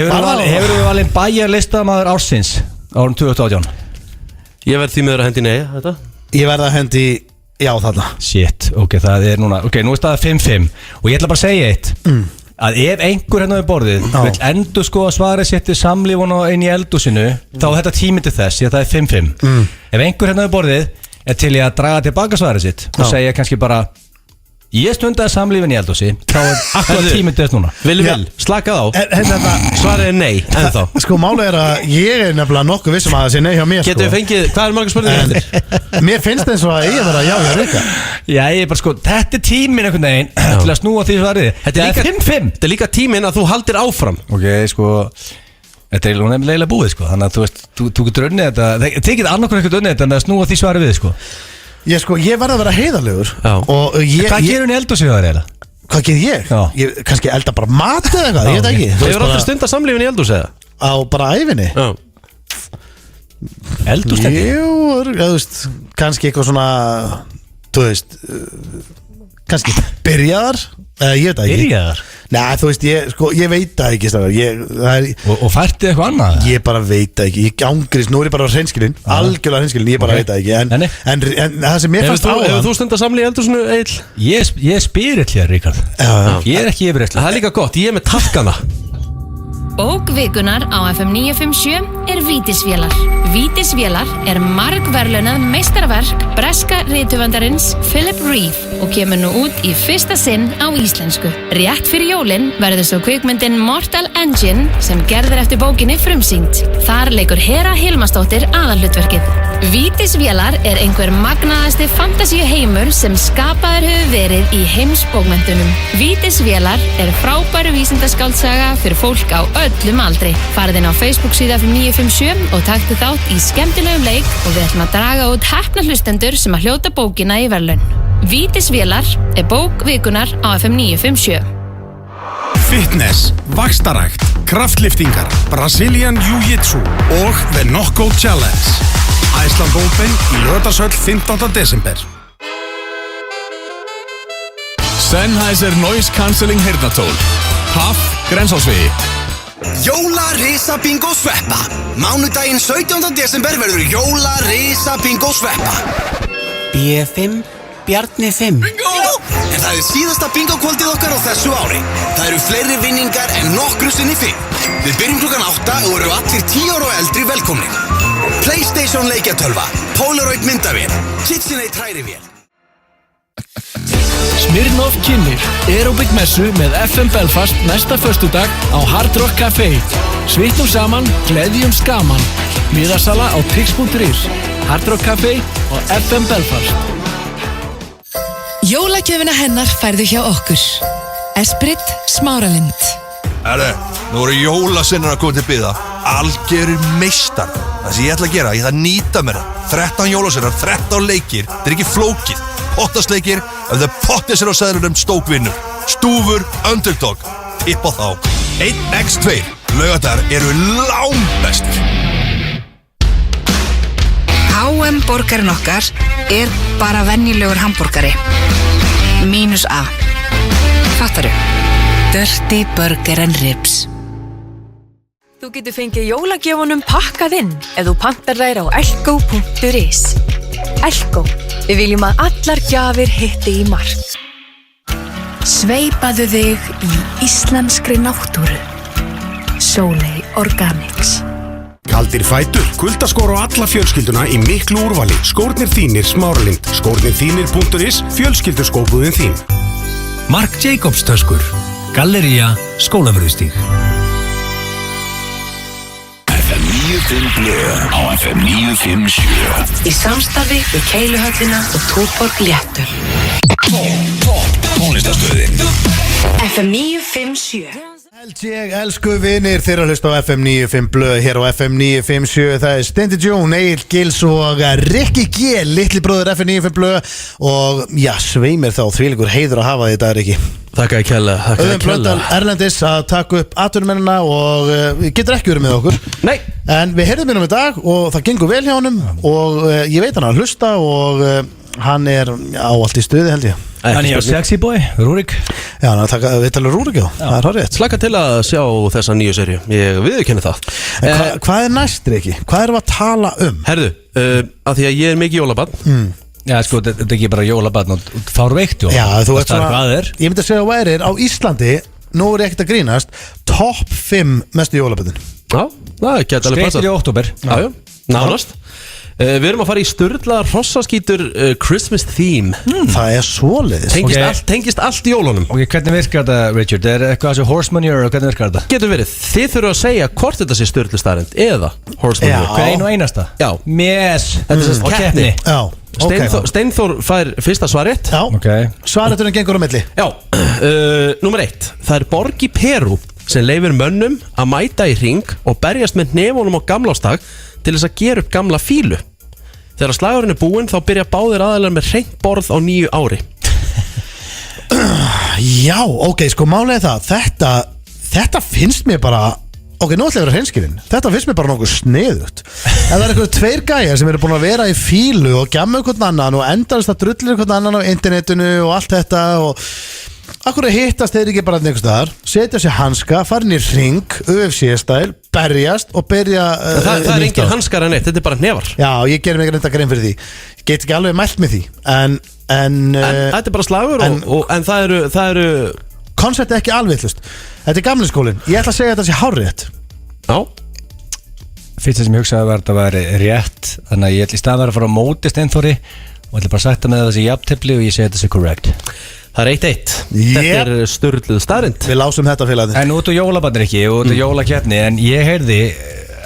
Hefur þú valið bæjarlistamaður ársins árinu 2018? Ég verð því meður að hendi nei, þetta Ég verð að hendi já þarna Shit, ok, það er núna Ok, nú er staðið 5-5 Og ég ætla bara að segja eitt Að ef einhver hérna við borðið vill endur sko að svara sétti samlífun og inn í eldúsinu Þá er þetta tími til þess, ég það er 5-5 Ef einhver hérna við borðið er til ég að draga tilbaka svarið sitt og segja kannski bara Ég stundaði samlífin í eldúsi Þá er akkurat tími til þess núna Vil, slakað á Svarið er nei, ennþá Sko máli er að ég er nefnilega nokkuð vissum að það sé nei hjá mér Getum við fengið, hvað er margar spurningar eftir? Mér finnst eins og að ég verða já hjá Rikka Já, ég er bara sko, þetta er tímin einhvern veginn til að snúa því svarið Þetta er 5-5 Þetta er líka tímin að þú haldir áfram Ok, sko Þetta er nefnilega búið sko Þannig að þú veist, þú getur unnið þetta Það tekið annarkur eitthvað unnið þetta en að snúa því svarið við sko Ég verða að vera heiðarlegur Hvað gerur hún í eldhúsi það eiginlega? Hvað ger ég? Ég kannski elda bara mat eða eitthvað, ég veit ekki Þú hefur aldrei stundað samlífin í eldhúsi eða? Á bara ævinni? Eldhússtendi? Jú, þú veist, kannski eitthvað svona Þú veist kannski byrjaðar Ég veit ekki Byrjaðar? Nei, þú veist, ég veit það ekki Og færtið eitthvað annað? Ég bara veit það ekki, ég ángrist Nú er ég bara á hreinskilin, algjörlega hreinskilin Ég bara veit það ekki En það sem mér fannst áðan Hefur þú stundað samlíf í eldhúsinu, Egill? Ég er spyrill hér, Ríkard Ég er ekki yfirreyslu Það er líka gott, ég er með takkana Bókvikunar á FM 957 er Vítisvélar. Vítisvélar er margverðlaunað meistarverk breska rithöfundarins Philip Reeve og kemur nú út í fyrsta sinn á íslensku. Rétt fyrir jólin verður svo kvikmyndin Mortal Engine sem gerður eftir bókinni frumsýnd. Þar leikur Hera Hilmarsdóttir aðalhlutverkið. Vítisvélar er einhver magnaðasti fantasíu heimur sem skapaður hefur verið í heimsbókmenntunum. Vítisvélar er frábæru vísindaskáldsaga fyrir fólk á öllum aldri. Farið inn á Facebook síða FM 957 og taktu þátt í skemmtilegum leik og við ætlum að draga út heppna hlustendur sem að hljóta bókina í verðlaun. Vítisvélar er bók vikunar á FM 957. Fitness, vaxtarækt, kraftliftingar, Brazilian Jiu-Jitsu og The Knockout Challenge. Iceland Open í Laugardalshöll 15. desember. Sennheiser Noise Cancelling heyrnartól. Haff, Grensásvegi. Jóla Risa Bingo Sveppa. Mánudaginn 17. desember verður Jóla Risa Bingo Sveppa. B5, Bjarni 5. Bingo! En það er síðasta bingo kvöldið okkar á þessu ári. Það eru fleiri vinningar en nokkru sinni fyrr. Við byrjum klukkan 8 og eru allir 10 ára og eldri velkomnir. PlayStation leikjatölva, Polaroid myndavél, KitchenAid hrærivél. Smirnoff kynnir Aerobic messu með FM Belfast næsta föstudag á Hard Rock Café. Svitnum saman, gleðjum skaman. Miðasala á tix.is, Hard Rock Café og FM Belfast. Jólagjöfina hennar færðu hjá okkur. Esprit Smáralind. Nú eru jólasinnar að koma til byggða. Algjörir meistar. Það sem ég ætla að gera, ég ætla að nýta mér það. 13 jólasinnar, 13 leikir. Þetta er ekki flókið. Pottasleikir, ef það pottir sér á seðlunum stókvinnur. Stúfur, underdog. Tipp á þá. 1x2. Laugardagar eru langbestir. H&M borgarinn okkar er bara venjulegur hamborgari. Mínus A. Fattaru? Dirty Burger and Ribs. Þú getur fengið jólagjöfunum pakkað inn ef þú pantar þær á elko.is. Elko, við viljum að allar gjafir hitti í mark. Sveipaðu þig í íslenskri náttúru. Sóley Organics. Kaldir fætur, kuldaskór á alla fjölskylduna í miklu úrvali. Skórnir þínir Smáralind, skórnirþínir.is, fjölskylduskópuðin þín. Marc Jacobs töskur, Gallería, Skólavörðustíg. FM 95 blöð á FM 957. Í samstarfi við Keiluhöllina og Túborg Léttur. Tónlistarstöðin FM 957. Ég elsku vinir þeirra hlust á FM 95 blöð hér á FM 957. Það er Steindi Jón, Egill Gils og Rikki G, litli bróður FM 95 blöð. Og já, sveimir þá þvílíkur heiður að hafa þetta, Rikki. Þakka ég kærlega. Auðun Blöndal erlendis að taka upp atvinnumennina og getur ekki verið með okkur. Nei. En við heyrðum í dag og það gengur vel hjá honum og ég veit hann að hlusta og Hann er áallt í stuði held ég. Hann er sexy boy, Rúrik. Já, hann er að taka viðtalið Rúrik, já. Það er horrið. Slaka til að sjá þessa nýju serju. Ég viðurkenni það. Hvað er næst, Riki? Hvað erum við að tala um? Herðu, að því að ég er mikið jólabarn. Já, sko, þetta er ekki bara jólabarn og fárveikt Já, þú veist svona, ég myndi að segja að værir á Íslandi, nú er ég ekkert að grínast, topp 5 mestu jólabarnin. Já, það geta alveg passað. Skeitir í október. Já, nánast. Við erum að fara í sturlaðar hrossaskítur Christmas theme. Það er svoleiðis. Tengist allt í jólunum. Ok, hvernig virkar þetta, Richard? Er eitthvað þessu horse manure og hvernig virkar þetta? Getur verið. Þið þurfum að segja hvort þetta sé sturlustarrend eða horse manure. Já, einu og einasta. Já. Yes. Þetta er sérst keppni. Já. Steinþór fær fyrsta svarrétt. Já. Svarrétturinn gengur á milli. Já. Númer 1. Það er borg í Perú sem leyfir mönnum að mæta í hring og berjast með hnefunum á gamlástag til þess að gera upp gamla fílu. Þegar slagurinn er búinn þá byrja báðir aðeinar með hreint borð á nýju ári. Já, ok, sko málega þetta finnst mér bara, ok, nú ætla ég að vera hreinskilinn. Þetta finnst mér bara nokkuð sniðugt. Ef það er eitthvað 2 gæjar sem eru búin að vera í fílu og gjamma hvern annan og endast að drullir hvern annan á internetinu og allt þetta og akkur hittast þeir ekki bara einhvers staðar, setja sér hanska, fara inn í hring, UFC-stæl, berjast og byrja Það er engin hanskar en eitt, þetta er bara hnefar. Já, ég gerir mig ekki reynda grein fyrir því. Ég get ekki alveg mælt með því. En þetta er bara slagur en það eru konceptið ekki alvillust. Þetta er gamli skólinn. Ég ætla að segja að þetta sé hárrétt. Já. Fyrst sem ég hugsaði var að þetta væri rétt, þannig að ég ætla í staðan að fara á móti Steinþóri og ætla bara að sagt með þessi jafntefli og ég segi þetta sé correct. Það er 1-1. Þetta er sturluð staðrend. Við lásum þetta félagið. En út á jólabarnir ekki, út á jólakeppni. En ég heyrði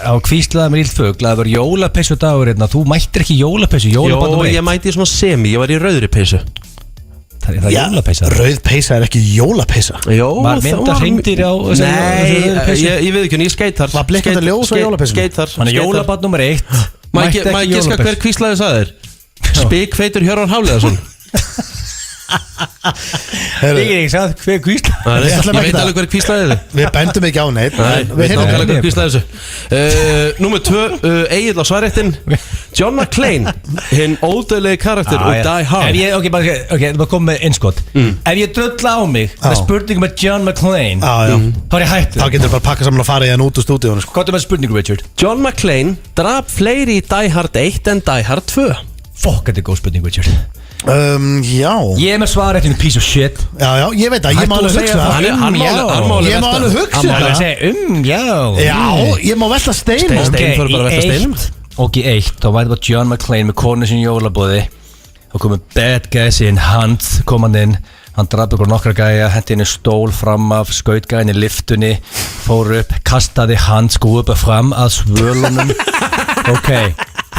á kvíslaða með íld fugl að það var jólapeysu dagur hérna. Þú mættir ekki jólapeysu, jólabarnum Jó, ég mætti í svona semi, ég var í rauðri peysu. Það er jólapeysa. Rauð peysa er ekki jólapeysa. Jó, var mynda hringdir á Nei, ég veit ekki, ég skeit þar. Var blikkandi ljós á jólapeysu? Skeit þar. Þannig jólabarn nummer 1. Má ég giska hver kvíslaði sagðir? Spikfeitur Hjörvar Hafliðason. Ég er ekki sagt hver kvíslaði. Ég veit alveg hver kvíslaði þið. Við bændum ekki á neitt. Við veit alveg hver kvíslaði þessu. Númer 2, Egill á svarréttin. John McClane, hinn ódöðlegi karakter og Die Hard. Ok, það var komið með innskot. Ef ég drölla á mig með spurningum með John McClane, þá er ég hættur. Þá getur við bara pakka saman og fara í hann út úr stúdíónu. Hvað er með spurningu, Richard? John McClane draf fleiri í Die Hard 1 en Die Hard 2. Fokk, þetta er góð spurning, Richard. Já. Ég er með svarréttinu piece of shit. Já, ég veit að ég má alveg hugsa það. Ég má alveg hugsa það. Hann má alveg segja Já, ég má velta steinu. Ok, í 1 þá væri þetta John McClane með konu sin jólabóði. Þá komið bad guys in hand, kom hann inn. Hann draf ykkur nokkra gæja, hendi henni stól fram af, skaut gæjan í liftunni, fór upp, kastaði handskúpa fram að svölunum. Ok,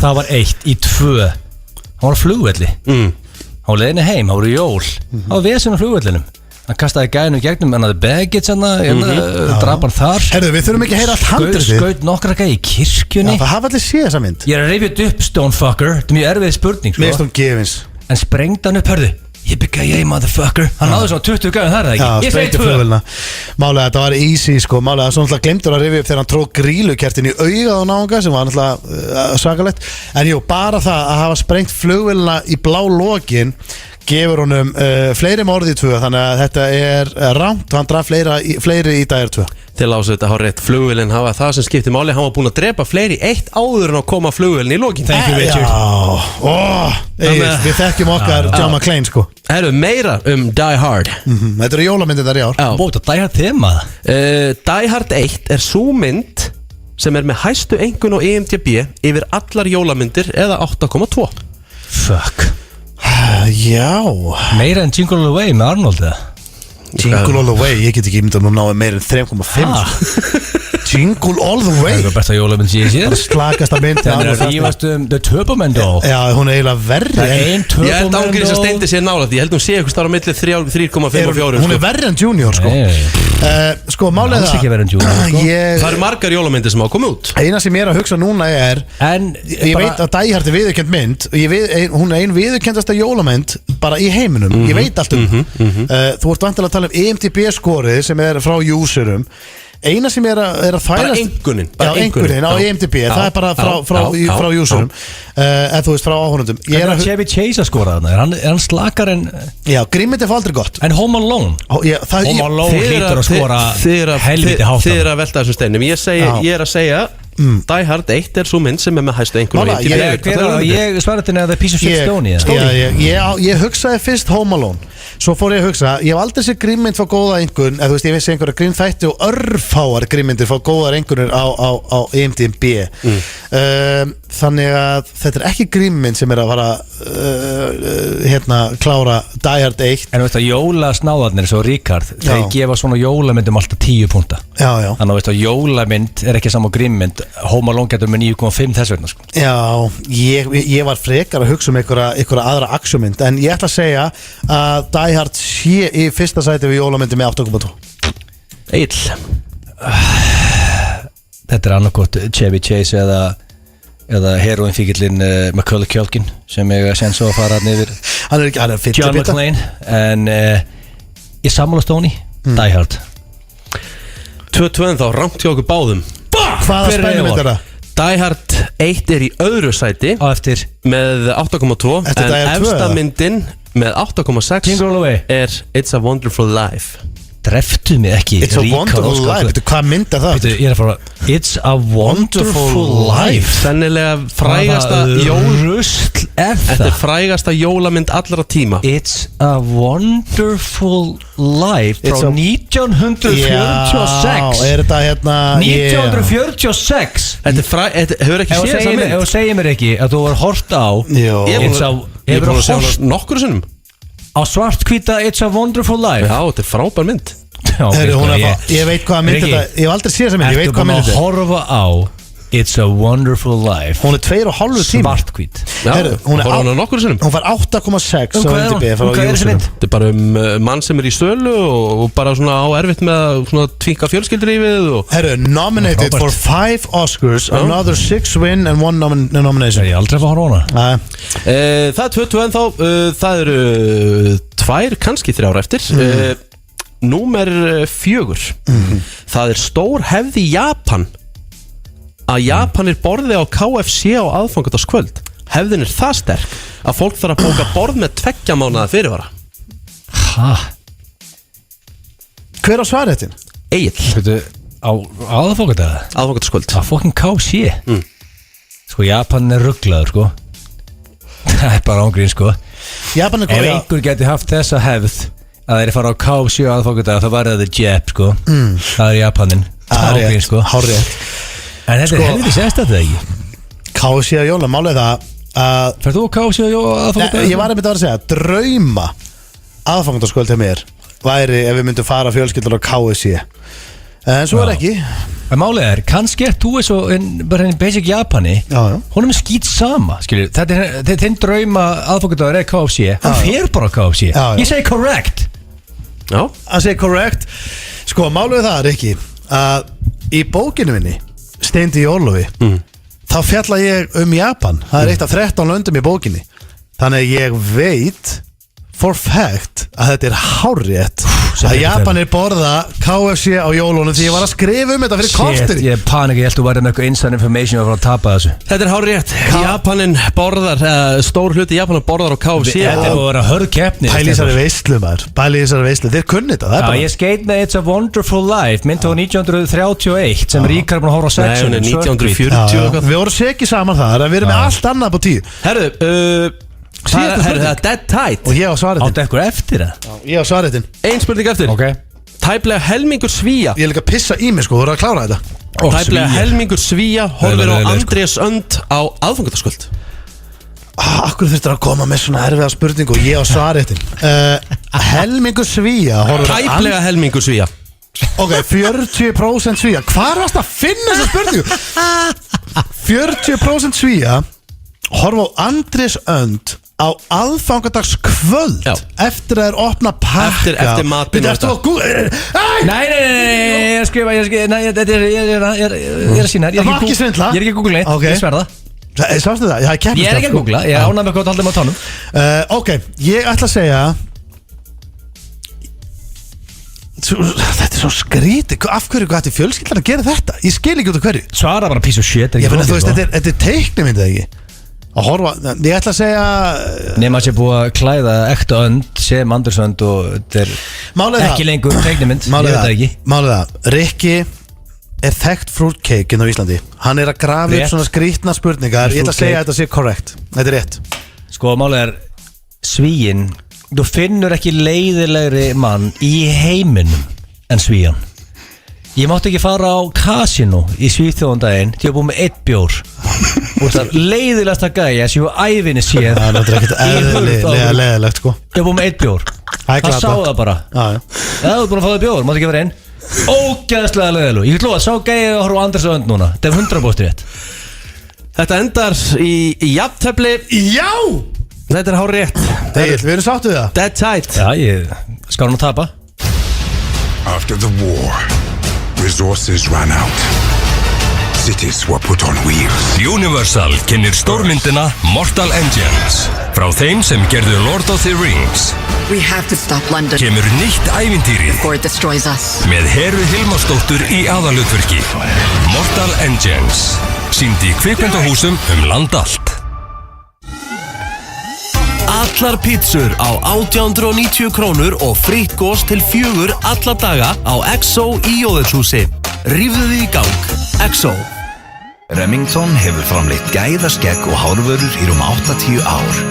það var 1. Í 2 hann var á flugvelli. Á leiðinni heim, hann voru jól. Á vesinu á flugvellinum. Hann kastaði gæjunum gegnum, hann hafði baggage draf hann þar. Herðu, við þurfum ekki að heyra allt handrið. Skaut nokkra gæja í kirkjunni. Já, það hafa allir séð þessa mynd. Ég er að reyfja þetta upp, Stonefucker. Þetta er mjög erfið spurning, Mér stóðum gefins. En sprengdi hann upp, hörðu. Yippee-ki-yay, motherfucker. Hann náði svona 20 gæjum þar, eða ekki? Já, sprengti flugvélina. Málega, þetta var easy, sko. Málega, svo náttúrulega glemdur að rifja upp þegar hann tróð grílukertin í augað á náunga sem var náttúrulega svakalegt. En jú, bara það að hafa sprengt flugvélina í blá lokin gefur honum fleiri morði í 2, þannig að þetta er rangt og hann draf fleiri í dagir 2. Til ásett að hafa rétt, flugvélinn hafa það sem skipti máli, hann var búinn að drepa fleiri 1 áður en að koma flugvélinn í lokin. Thank you, Richard. Við þekkjum okkar John McClane, sko. Herru, meira Die Hard. Þetta eru jólamyndir þar í ár. Bóta, Die Hard þema. Die Hard 1 er sú mynd sem er með hæstu einkunn á IMDb yfir allar jólamyndir eða 8,2. Fuck. Já. Meira en Jingle All The Way með Arnold, eða? Jingle All The Way, ég get ekki myndað að ná meira en 3,5. Jingle All The Way. Það er besta jólamynd sem ég sé. Það er slagasta mynd. Það er að rífast The Turbomando. Já, hún er eiginlega verri. Það er ein Turbomando. Ég held ángurinn sem steindi sér nálægt. Ég held hún sé eitthvað starf á milli 3,5 og 4. Hún er verri en Junior, sko. Sko, málega það. Alls ekki verri en Junior, sko. Það eru margar jólamyndir sem hafa komið út. Eina sem ég er að hugsa núna er, ég veit að Die Hard er viðurkennd mynd. Hún er ein viðurkendasta jólamynd bara í heiminum. Ég veit allt um það. Þú ert vantilega að tala um IMDb skorið sem er frá userum. Eina sem er að þvælast Bara einkunnin Já, einkunnin á IMDb Það er bara frá userum eða þú veist frá áhorfendum Ég er Chevy Chase að skora þarna Er hann slakar en Já, Grimmett er aldrei gott En Home Alone Home Alone hlýtur að skora helviti hátt Þið að velta þessum steinum Ég er að segja Die Hard 1 er svo mynd sem er með hæstu einhvern Ég svara þetta neða The Piece of Shit Stoney Ég hugsaði fyrst Home Alone Svo fór ég að hugsa Ég hef aldrei sér grímmynd fá góða einhvern Eða þú veist ég vissi einhverja grimmþætti og örfáar grimmyndir fá góðar einhvernir á IMDb Þannig að þetta er ekki grímmynd sem er að fara klára Die Hard 1 En veist að jólasnáðarnir svo Ríkard Þeir gefa svona jólamyndum alltaf 10 púnta Þannig að veist að jólamynd er ekki saman grímmynd Home Alone getur með 9,5 þess vegna sko. Já, ég var frekar að hugsa einhverja aðra aksjumynd En ég ætla að segja að Die Hard sé í fyrsta sæti við jólamyndi með 8,2 Egil Þetta er annarkort Chevy Chase eða heroinfíkillin Macaulay Culkin sem ég að sensa að fara yfir Hann er John McClane En ég sammála Stoney Die Hard 2-2 þá, rangt hjá okkur báðum Hvaða spennum þetta? Die Hard 1 er í öðru sæti með 8,2 En efsta myndin með 8,6 er It's a Wonderful Life Dreftu mig ekki It's a Wonderful Life Hvað mynd er það? Ég er að fara It's a Wonderful Life Sennilega frægasta Rusl Þetta er frægasta jólamynd allra tíma It's a Wonderful Life frá 1946 Já, er þetta 1946 Þetta hefur ekki séð þessa mynd Ef þú segir mér ekki að þú var hort á Ég er búin að sjá nokkur sinnum Á svartkvíta It's a Wonderful Life Já, þetta er frábær mynd Ég veit hvað mynd þetta Ég hef aldrei séð þessa mynd, ég veit hvað mynd þetta Ertu búin að horfa á It's a Wonderful Life Hún er 2,5 tíma Svartkvít Hún horfa á nokkur sinnum Hún fær 8,6 á IMDb Hvað er þessi mynd? Þetta er bara mann sem er í sölu og bara svona á erfitt með að tvinka fjölskyldurlífið Nominated for 5 Oscars Another 6 win and 1 nomination Ég aldrei fá horfa á hana Það er 2-2 ennþá Það eru 2, kannski 3 ára eftir Númer 4 Það er stór hefð í Japan að Japanir borði á KFC á aðfangadagskvöld Hefðin er það sterk að fólk þarf að bóka borð með 2 mánaða fyrirvara Hver á svaréttin? Egil Á aðfangadagskvöld Á fokkin KFC Sko Japan er rugglaður sko Það er bara ángrín sko Japan er Ef einhver geti haft þessa hefð að þeir fara á KFC á aðfangadag þá var það Jeb sko Það er Japanin Það er ángrín sko Hárrétt En þetta er helviti sérst að það ekki KFC á jóla, málið það Færðu þú á KFC á aðfangadag? Ég var einmitt að segja, drauma aðfangadagskvöld til mér væri ef við myndum fara fjölskyldur á KFC En svo er ekki En málið er, kannski er þú bara henni basic Japani Hún er með skýt sama Þetta er þinn drauma aðfangadagur er KFC Hann fer bara á KFC Ég segi correct Já, hann segi correct Sko, málið það er ekki að í bókinu minni Steindi Jólofi þá fjalla ég Japan Það er eitt af 13 löndum í bókinni Þannig að ég veit for fact að þetta er hárrétt að Japanir borða KFC á jólunum því ég var að skrifa þetta fyrir kortir Ég panik, ég held að þú væri með eitthvað inside information að fara að tapa þessu Þetta er hárrétt Japanin borðar, stór hluti Japanin borðar á KFC Þetta er að vera hörð keppni Pæli þessari veislu maður Pæli þessari veislu, þeir kunni þetta Já, ég skeit með It's a Wonderful Life mynd á 1931 sem Ríkar búin að horfa á 6 Nei, 1940 Við vorum sekið saman það, við erum með allt annað på 10 Herðu, það er dead tight Og ég á svaretin Áttu eitthvað eftir það? Ég á svaretin Ein spurning eftir Tæplega helmingur Svía Ég er líka að pissa í mig sko, þú eru að klára þetta Tæplega helmingur Svía horfir á Andrés Önd á aðfangadagskvöld Akkur þurftir að koma með svona erfiða spurningu og ég á svaretin Helmingur Svía Tæplega helmingur Svía Ok, 40% Svía Hvar varst að finna þessa spurningu? 40% Svía horfa á Andrés Önd á aðfangadagskvöld eftir að það er opna pakka eftir matinn Nei, ég er að skrifa ég er að sína Það var ekki svindla Ég er ekki að googla ég sverða Sástu það? Ég er ekki að googla, ég ánægði með hvað haldum á tánum Ok, ég ætla að segja þetta er svo skrítið. Af hverju gæti fjölskyldan að gera þetta? Ég skil ekki út af hverju. Svara bara piece of shit. Ég finna, þú veist, þetta er teiknimyndið ekki. Að horfa, ég ætla að segja nema að sé búið að klæða ekta önd sem Andersönd og þetta er ekki lengur teiknimynd. Málið það, Rikki er þekkt fruitcake inn á Íslandi. Hann er að grafa upp svona skrítna spurningar. Ég ætla að segja að þetta sé korrekt. Þetta er rétt. Sko, málið er Svíinn, þú finnur ekki leiðilegri mann í heiminum en Svíjan. Ég mátti ekki fara á kasino í Svíþjóðandaginn til að búið með 1 bjór og það leiðilegasta gæja sem ég á ævinni séð. Það er ekkert leiðilegt sko. Ég búið með 1 bjór. Það sá það bara. Já, þú er búin að fá það bjór, mátti ekki vera inn. Ógæðslega leiðilegu. Ég vil lofa að sá gæja að horfa á Anders Önd núna. Þetta er 100% rétt. Þetta endar í jafntefli. Já! Þetta er hár rétt. Við erum sáttu við það. Dead tight. Já, ég skal nú tapa. After the war, resources ran out. Cities were put on wheels. Universal kennir stórmyndina Mortal Engines. Frá þeim sem gerðu Lord of the Rings. We have to stop London. Kemur nýtt ævintýri before it destroys us. með Heru Hilmarsdóttur í aðalhlutverki. Mortal Engines. Sýnd í kvikmyndahúsum land allt. Allar pizzur á 1890 krónur og fritt gos til 4 alla daga á XO í Jóðurshúsi. Rífðu þið í gang. XO. Remington hefur framleitt gæðaskegg og hárvörur í 80 ár.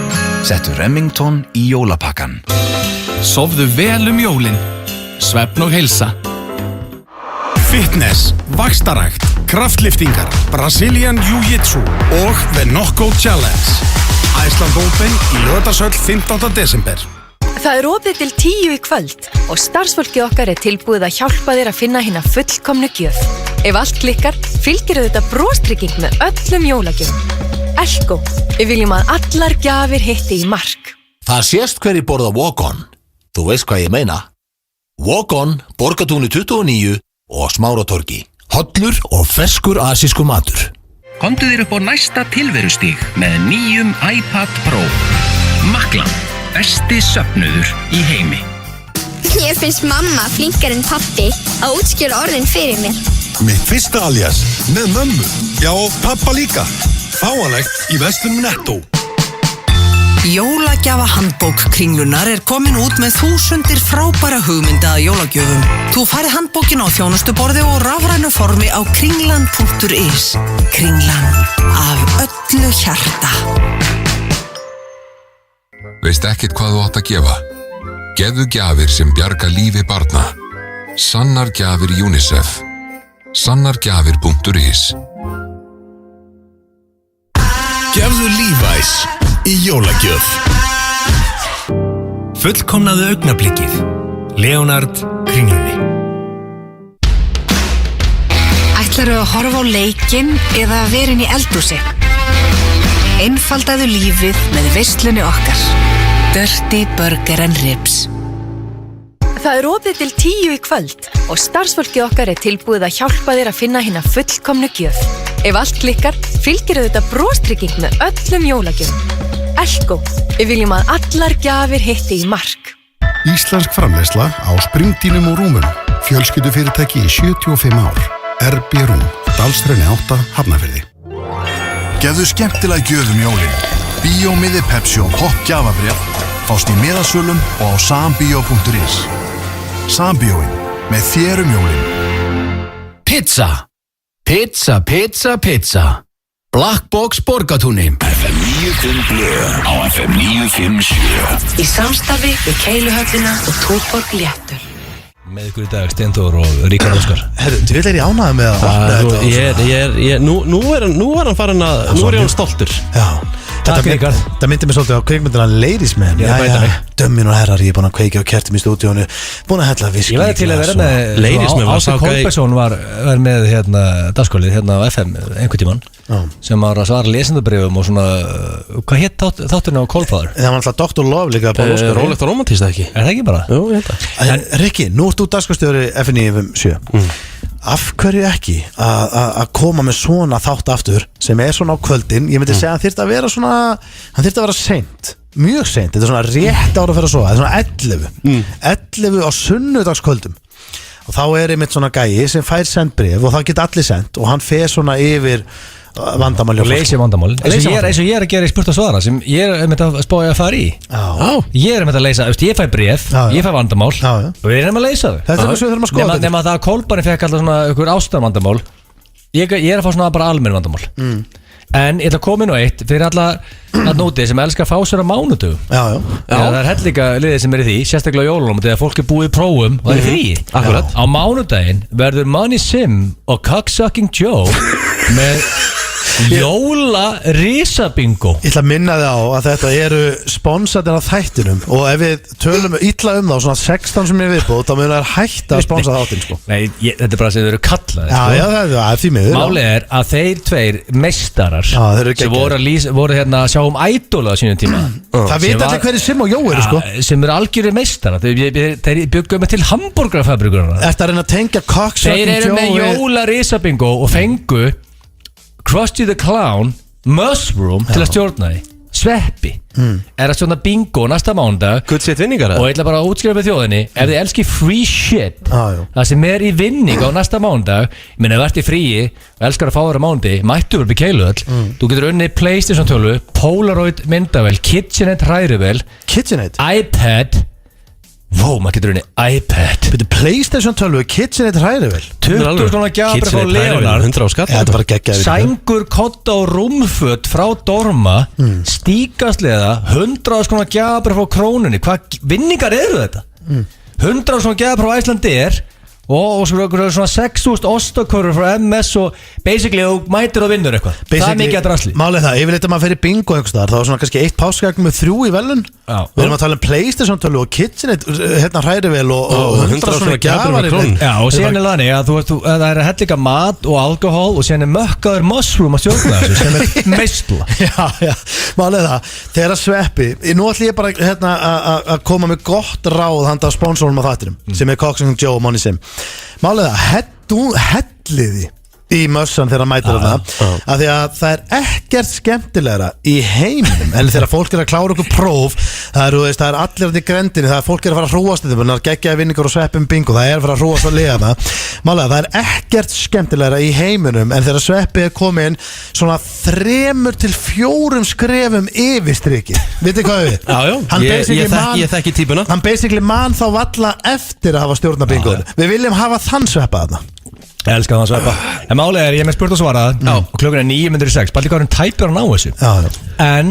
Settu Remington í jólapakkan. Sofðu vel jólin. Svefn og heilsa. Fitness, vaxtarækt, kraftliftingar, Brazilian Jiu-Jitsu og The Knockout Challenge. Iceland Open í Laugardalshöll 15. desember. Það er opið til 10 í kvöld og starfsfólkið okkar er tilbúið að hjálpa þér að finna hina fullkomnu gjöf. Ef allt klikkar, fylgir þetta brostrygging með öllum jólagjöfum. Elko, við viljum að allar gjafir hitti í mark. Það sést hverju borða Walk-On. Þú veist hvað ég meina. Walk-On, Borgartúni 29 og Smáratorgi. Hollur og ferskur asísku matur. Komdu þér upp á næsta tilverustíg með nýjum iPad Pro. Maklan, besti söfnuður í heimi. Ég finnst mamma flinkar en pappi að útskýra orðin fyrir mér. Mitt fyrsta alias með mömmu. Já, pappa líka. Fáanlegt í verslunum Netto. Jólagjafahandbók Kringlunar er komin út með 1000 frábæra hugmynda að jólagjöfum. Þú færð handbókin á þjónustuborði og rafrænu formi á kringlan.is. Kringlan, af öllu hjarta. Veist ekkert hvað þú átt að gefa? Gefðu gjafir sem bjarga lífi barna. Sannar gjafir UNICEF. Sannargjafir.is. Gefðu Levi's í jólagjöf. Fullkomnaðu augnablikið. Leonard Kringlunni. Ætlarðu að horfa á leikinn eða verin í eldhúsi? Einfaldaðu lífið með veislunni okkar. Dirty Burger and Ribs. Það er opið til 10 í kvöld og starfsfólkið okkar er tilbúið að hjálpa þér að finna hina fullkomnu gjöf. Ef allt klikkar, fylgir þetta brostrygging með öllum jólagjöfum. Elko, við viljum að allar gjafir hitti í mark. Íslensk framleiðsla á springdínum og rúmum. Fjölskyldufyrirtæki í 75 ár. RB Rúm, Dalstræni 8, Hafnarfirði. Gefðu skemmtilega gjöfum jólin. Bíómiði, Pepsi og Pop gjafabréf fást í miðasölum og á sambio.is. Sambíóin með þér jólin. Pizza. Pizza, pizza, pizza. Black Box Borgartúni. FM 95 Blöð á FM 957. Í samstarfi við Keiluhöllina og Túborg Léttul. Með ykkur í dag, Steindór og Ríkard Óskar. Herru, þú vil ég ánægða með að opna þetta. Nú er hann farin að, nú er hann stoltur. Já. Takk Ríkard. Það myndi mig svolítið á kveikmyndina Ladies Man. Dömmin og herrar, ég er búin að kveikja á kertum í stúdíónu. Búin að hella viski. Ég væri til að vera með Ladies Man. Ásir Kolbæksson var með dagskólið á FM einhvern tímann sem var að svara lesendabrifum og svona, hvað hétt þátturinn á Kolbæður? Það var alltaf Dr. Love líka. Rólegt og romantist það ekki? Er það ekki bara? Jú, ég held að. Rikki, nú ert þú dagskólstjóri FM 957. Af hverju ekki að koma með svona þátt aftur sem er svona á kvöldin? Ég myndi segja að hann þyrfti að vera svona, hann þyrfti að vera seint, mjög seint. Þetta er svona rétt ára að fara að sofa. Þetta er svona 11 á sunnudagskvöldum. og þá einmitt svona gæi sem fær send bréf og það geta allir sendt og hann fer svona yfir vandamál og leysi vandamál eins og ég að gera í spurt og svara sem ég einmitt að spája að fara í ég einmitt að leysa, ég fæ bréf ég fæ vandamál og við erum að leysa þau þetta við þurfum að skoða nema það að Kolbani fekk alltaf svona ykkur ástarvandamál ég að fá svona bara almenn vandamál en ég ætla að koma inn á eitt fyrir alla að nóti sem elskar að fá sér á mánudögum það hellinga liðið sem í því sérstaklega á jólunum þegar fólk búið í prófum og það frí á mánudaginn verður Money Sim og Cocksucking Joe með jóla risabingo. Ég ætla að minna þið á að þetta eru sponsatir af þættinum og ef við tölum illa þá svona 16 sem ég viðbúð þá mun það hætta að sponsa þáttinn sko. Nei, þetta er bara sem þau eru kallað Já, það er því miður Málið er að þeir tveir meistarar sem voru hérna að sjá Idol á sínum tíma Það vita allir hverju Sim og Jó eru sko sem eru algjörir meistarar þeir byggum með til hamburgerfabrikuna Þetta er að tengja Cocksucking Joe Þeir eru með jóla risabingo og fengu Krusty the Clown Mushroom til að stjórna því Sveppi er að stjórna bingo næsta mánudag Good shit vinningar og ég ætla bara að útskrifa með þjóðinni ef þið elski free shit það sem er í vinning á næsta mánudag ég meina ef þú ert í fríi og elskar að fá þér á mánundi mættu verið keiluðall þú getur unnið PlayStation 12 Polaroid myndavél KitchenAid hrærivél iPad maður getur unnið iPad PlayStation 12 KitchenAid hrærivél 20 svona gjafir frá Leonard sængur, kotta og rúmföt frá Dorma stíkasleða 100 svona gjafir frá Krónunni hvað vinningar eru þetta 100 svona gjafir frá Icelandair og svona 6.000 ostakorur frá MS og basically þú mætir og vinnur eitthvað það er mikið að drasli málið það, yfirleitt að maður fyrir bingo einhverstaðar þá er svona kannski 1 páskagn með 3 í velun við erum að tala PlayStation 12 og KitchenAid hérna hrærivél og 100 svona gjafar og síðan er þannig að það er að hellinga mat og alkohol og síðan er mökkaður mushroom að stjórna þessu sem er meistla já, málið það, þegar að Sveppi nú ætlum ég bara að koma með gott ráð handa sponsorum á þættinum sem er Cocksucking Joe og Money Sim málega helliði í mössan þegar hann mætir þarna af því að það er ekkert skemmtilegra í heiminum en þegar fólk er að klára okkur próf það er allir í grendinni það er fólk er að fara að hrúast það er geggjaði vinningar og sveppum bingo það er að fara að hrúast að liða málega það er ekkert skemmtilegra í heiminum en þegar Sveppi er komin svona 3 til 4 skrefum yfir striki vitið hvað við? Ég þekki típuna hann basically mann þá valla eftir að hafa stjórna bingo við viljum hafa þann Sveppa þarna Ég elska það að sveppa En málega ég er með spurt og svarað og klukkan er 9:06 Baldi hvað er tæpur að ná þessu En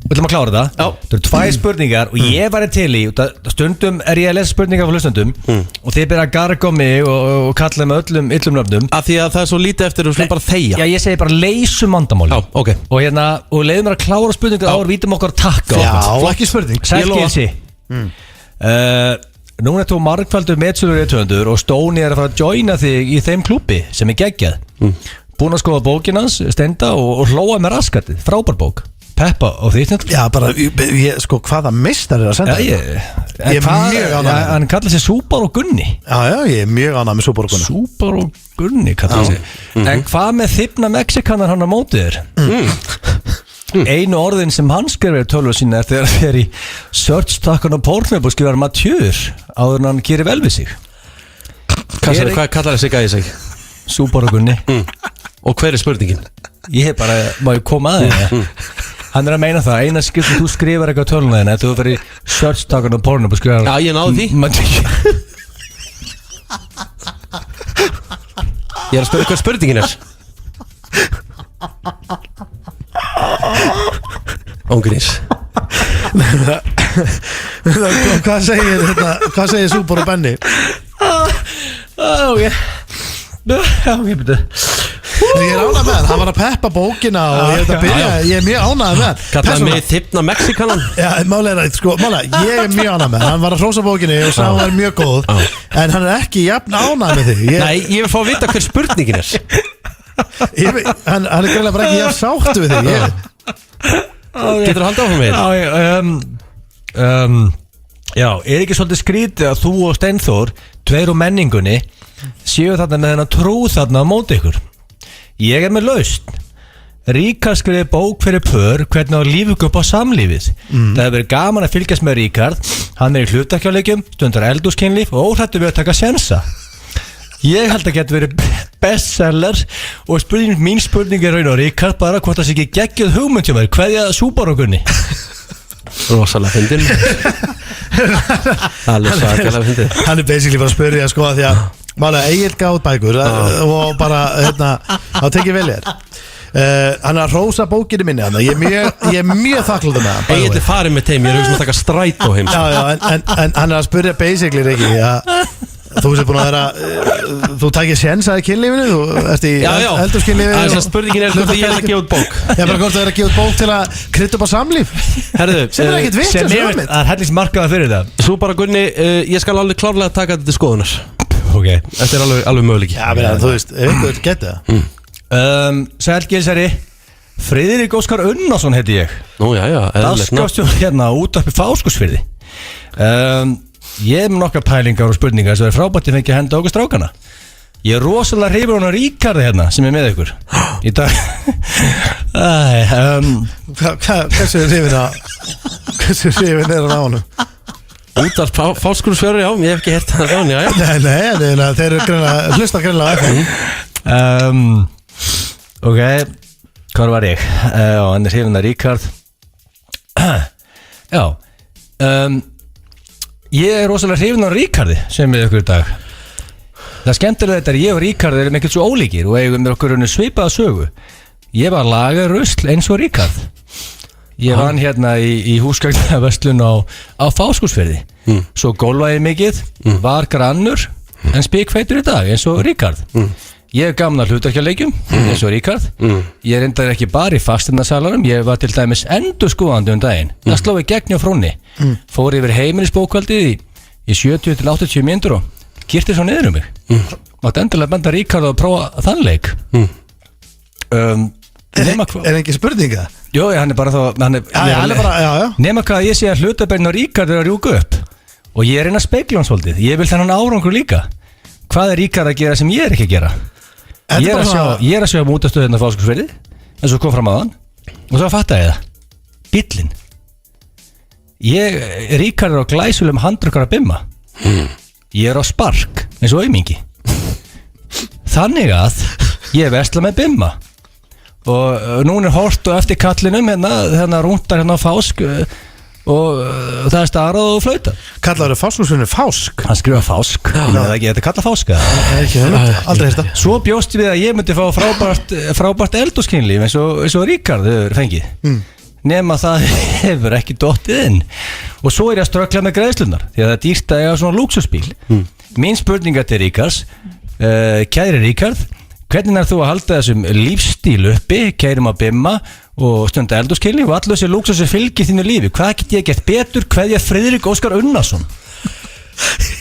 við ætlum að klára það Það eru 2 spurningar og ég var til í stundum er ég að lesa spurningar frá hlustendum og þið byrja að garga á mig og kalla með öllum illum nöfnum af því að það er svo lítið eftir og slum bara þegja Já ég segi bara leysum vandamáli og leiðum að klára spurningar áður vítum okkar takka Já, ekki spurning Sælkilsi Núna er þú margfaldur metsölur í töfundur og Stóni er að fara að joina þig í þeim klúbbi sem er geggjað Búin að skoða bókin hans, stenda og hlóa með raskatið, frábær bók Peppa og því Já, bara, sko, hvaða meistar er að senda Ég er mjög ánægð Hann kallar sér Súbar og Gunni Já, ég er mjög ánægð með Súbar og Gunni Súbar og Gunni kallar sér En hvað með þyfna Mexikanar hann á mótið þér? Einu orðin sem hann skrifir í tölvu sína er þegar það er í search-takkan á Pornhub og skrifar mature áður en hann gerir vel við sig Hvað kallar þessi gæði sig? Súbar og Gunni Og hver er spurningin? Ég hef bara, má ég koma að það Hann er að meina það, eina skrif sem þú skrifar eitthvað á tölvuna þína þú fyrir í search-takkan á Pornhub og skrifar Já, ég náði því Ég er að spyrja hvað spurningin er Óngrís Hvað segir Súbar og Benni? Ok betur Ég er ánægð með hann, hann var að peppa bókina og ég er mjög ánægð með hann Kallaði mig þyfna Mexikanan Já, málega, ég er mjög ánægð með hann var að hrósa bókinni og sagði hann var mjög góð en hann er ekki jafn ánægð með þig Nei, ég vil fá að vita hver spurningin er Hann er greinlega bara ekki jafn sáttu við þig Getur þú haldið áfram við? Já, er ekki svolítið skrítið að þú og Steinþór 2 úr menningunni séu þarna með þennan trú þarna á móti ykkur Ég er með lausn Ríkard skriði bók fyrir pör hvernig á lífið upp á samlífið Það hefur verið gaman að fylgjast með Ríkard Hann er í hlutakjáleikjum, stundar eldúskynlíf og óhrættur við að taka sensa Ég held að geta verið bestseller. Og mín spurning er raun og Ríkard bara hvort það sé ekki geggjuð hugmynd hjá mér. Kveðja Subaru-Gunni. Rosalega fyndin. Alveg svakalega fyndin. Hann basically bara að spyrja sko því að málega Egil gáð bækur og bara þá tekið vel ég hann að rósa bókinni minni hann. Ég er mjög þakklúta með hann. Egil farið með teim, ég er að taka strætó heim. En hann er að spyrja basically ekki þú sér búin að vera þú takir séns að kynlífinu, þú ert í eldurskynlífinu. Spurningin er hvort ég er að gefa út bók. Ég er bara hvort það er að gefa út bók til að krydda upp á samlíf. Herðu, sem er ekkert vitt það er hellis markaða fyrir það. Svo bara Gunni, ég skal alveg klárlega taka þetta til skoðunar. Ok, þetta er alveg möguleiki. Já, menn, þú veist, ef einhver geti það. Sælgilsari Friðrik Óskar Unnarsson heiti ég. Nú, já, Dagskrárstjóri hérna út uppi Fáskursfirði. Ég hef nokkar pælingar og spurningar sem er frábært ég fengi að henda okkur strákana. Ég er rosalega hrifur hún á Ríkardi hérna sem er með ykkur í dag. Hversu hrifin er hann á honum? Út af Fáskursfjörði, já, ég hef ekki hert það á hann, já. Nei, þeir eru hlusta greinlega ekki. Ok, hvað var ég? Hann er hrifin að Ríkard. Já, ég er rosalega hrifin á Ríkardi sem er ykkur í dag. Það skemmtilega þetta er ég og Ríkard erum ekkert svo ólíkir og eigum með okkur svipaða sögu. Ég var lagarusl eins og Ríkard. Ég vann hérna í húsgagnarverslun á Fáskursfirði. Svo gólfaði mikið, var grannur en spikfeitur í dag eins og Ríkard. Ég er gamna hlutarkjaleikjum eins og Ríkard. Ég reyndar ekki bara í fasteignasalarum, ég var til dæmis endurskoðandi daginn. Það sló í gegn hjá frúnni. Fór yfir heimilisbókvaldið í 70-80 mínútur og kyrti svo niður mig. Mátt endilega benda Ríkard að prófa þann leik. Er ekki spurninga? Jó, hann er bara þá nema hvað ég sé að hlutaberin á Ríkard er að rjúka upp og ég er inn að speikla hann svolítið. Ég vil þennan árangur líka. Hvað er Ríkard að gera sem ég er ekki að gera? Ég er að sjá mútastöðuna Fáskursfirði en svo kom fram á hann og svo fattaði ég það. Bíllinn. Ríkard er á glæsulum handrukkar að bimma. Ég er á spark eins og aumingi. Þannig að ég versla með bimma og núna er hort og eftir kallinum hérna rúndar hérna á Fásk og það er starað og flauta. Kallar það Fáskursfirði Fásk? Hann skrifa Fásk. Þetta er kallað Fáska. Aldrei hérsta. Svo bjóst við að ég myndi fá frábært eldurskynlíf eins og Ríkard hefur fengið. Nema það hefur ekki dottið inn. Og svo er ég að ströggla með greiðslunar því að það er dýrt að eiga svona lúksusbíl. Mín spurninga til Ríkards, kæri Ríkard, hvernig er þú að halda þessum lífstíl uppi, kærum að bimma og stunda eldurskynlíf og allir þessi lúksus sem fylgir þínu lífi? Hvað get ég gert betur? Kveðja Friðrik Óskar Unnarsson.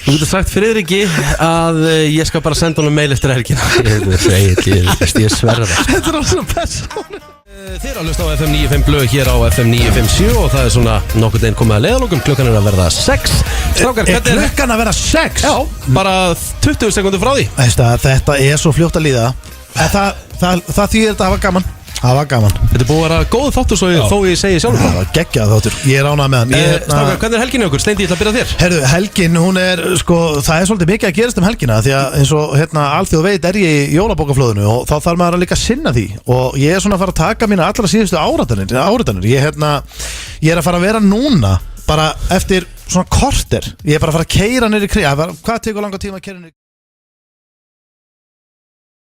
Þú getur sagt Friðriki að ég skal bara senda honum mail eftir helgina. Ég sverða það. Þetta er alveg persónu. Þið eru að hlusta á FM 95 blöð hér á FM 957 og það er svona nokkur deginn komið að leiðalokum. Klukkan er að verða 6. Strákar, klukkan að verða 6? Já, bara 20 sekundur frá því. Þetta er svo fljótt að líða. Það þýðir þetta að hafa gaman. Það var gaman. Þetta er búið að vera góð þáttur svo þó ég segi sjálf. Það var geggjað þáttur. Ég er ánægð með hann. Strákar, hvernig er helgin í okkur? Steindi, ég ætla að byrja þér. Herðu, helgin, hún er sko, það er svolítið mikið að gerast helgina því að eins og alþjóð veit er ég í jólabókaflóðinu og þá þarf maður að líka sinna því og ég er svona að fara að taka mína allra síðustu áritanir. Ég er að fara að vera núna bara eftir svona korter. Ég er bara að fara að keyra niður í hvað tekur langa tíma að keyra niður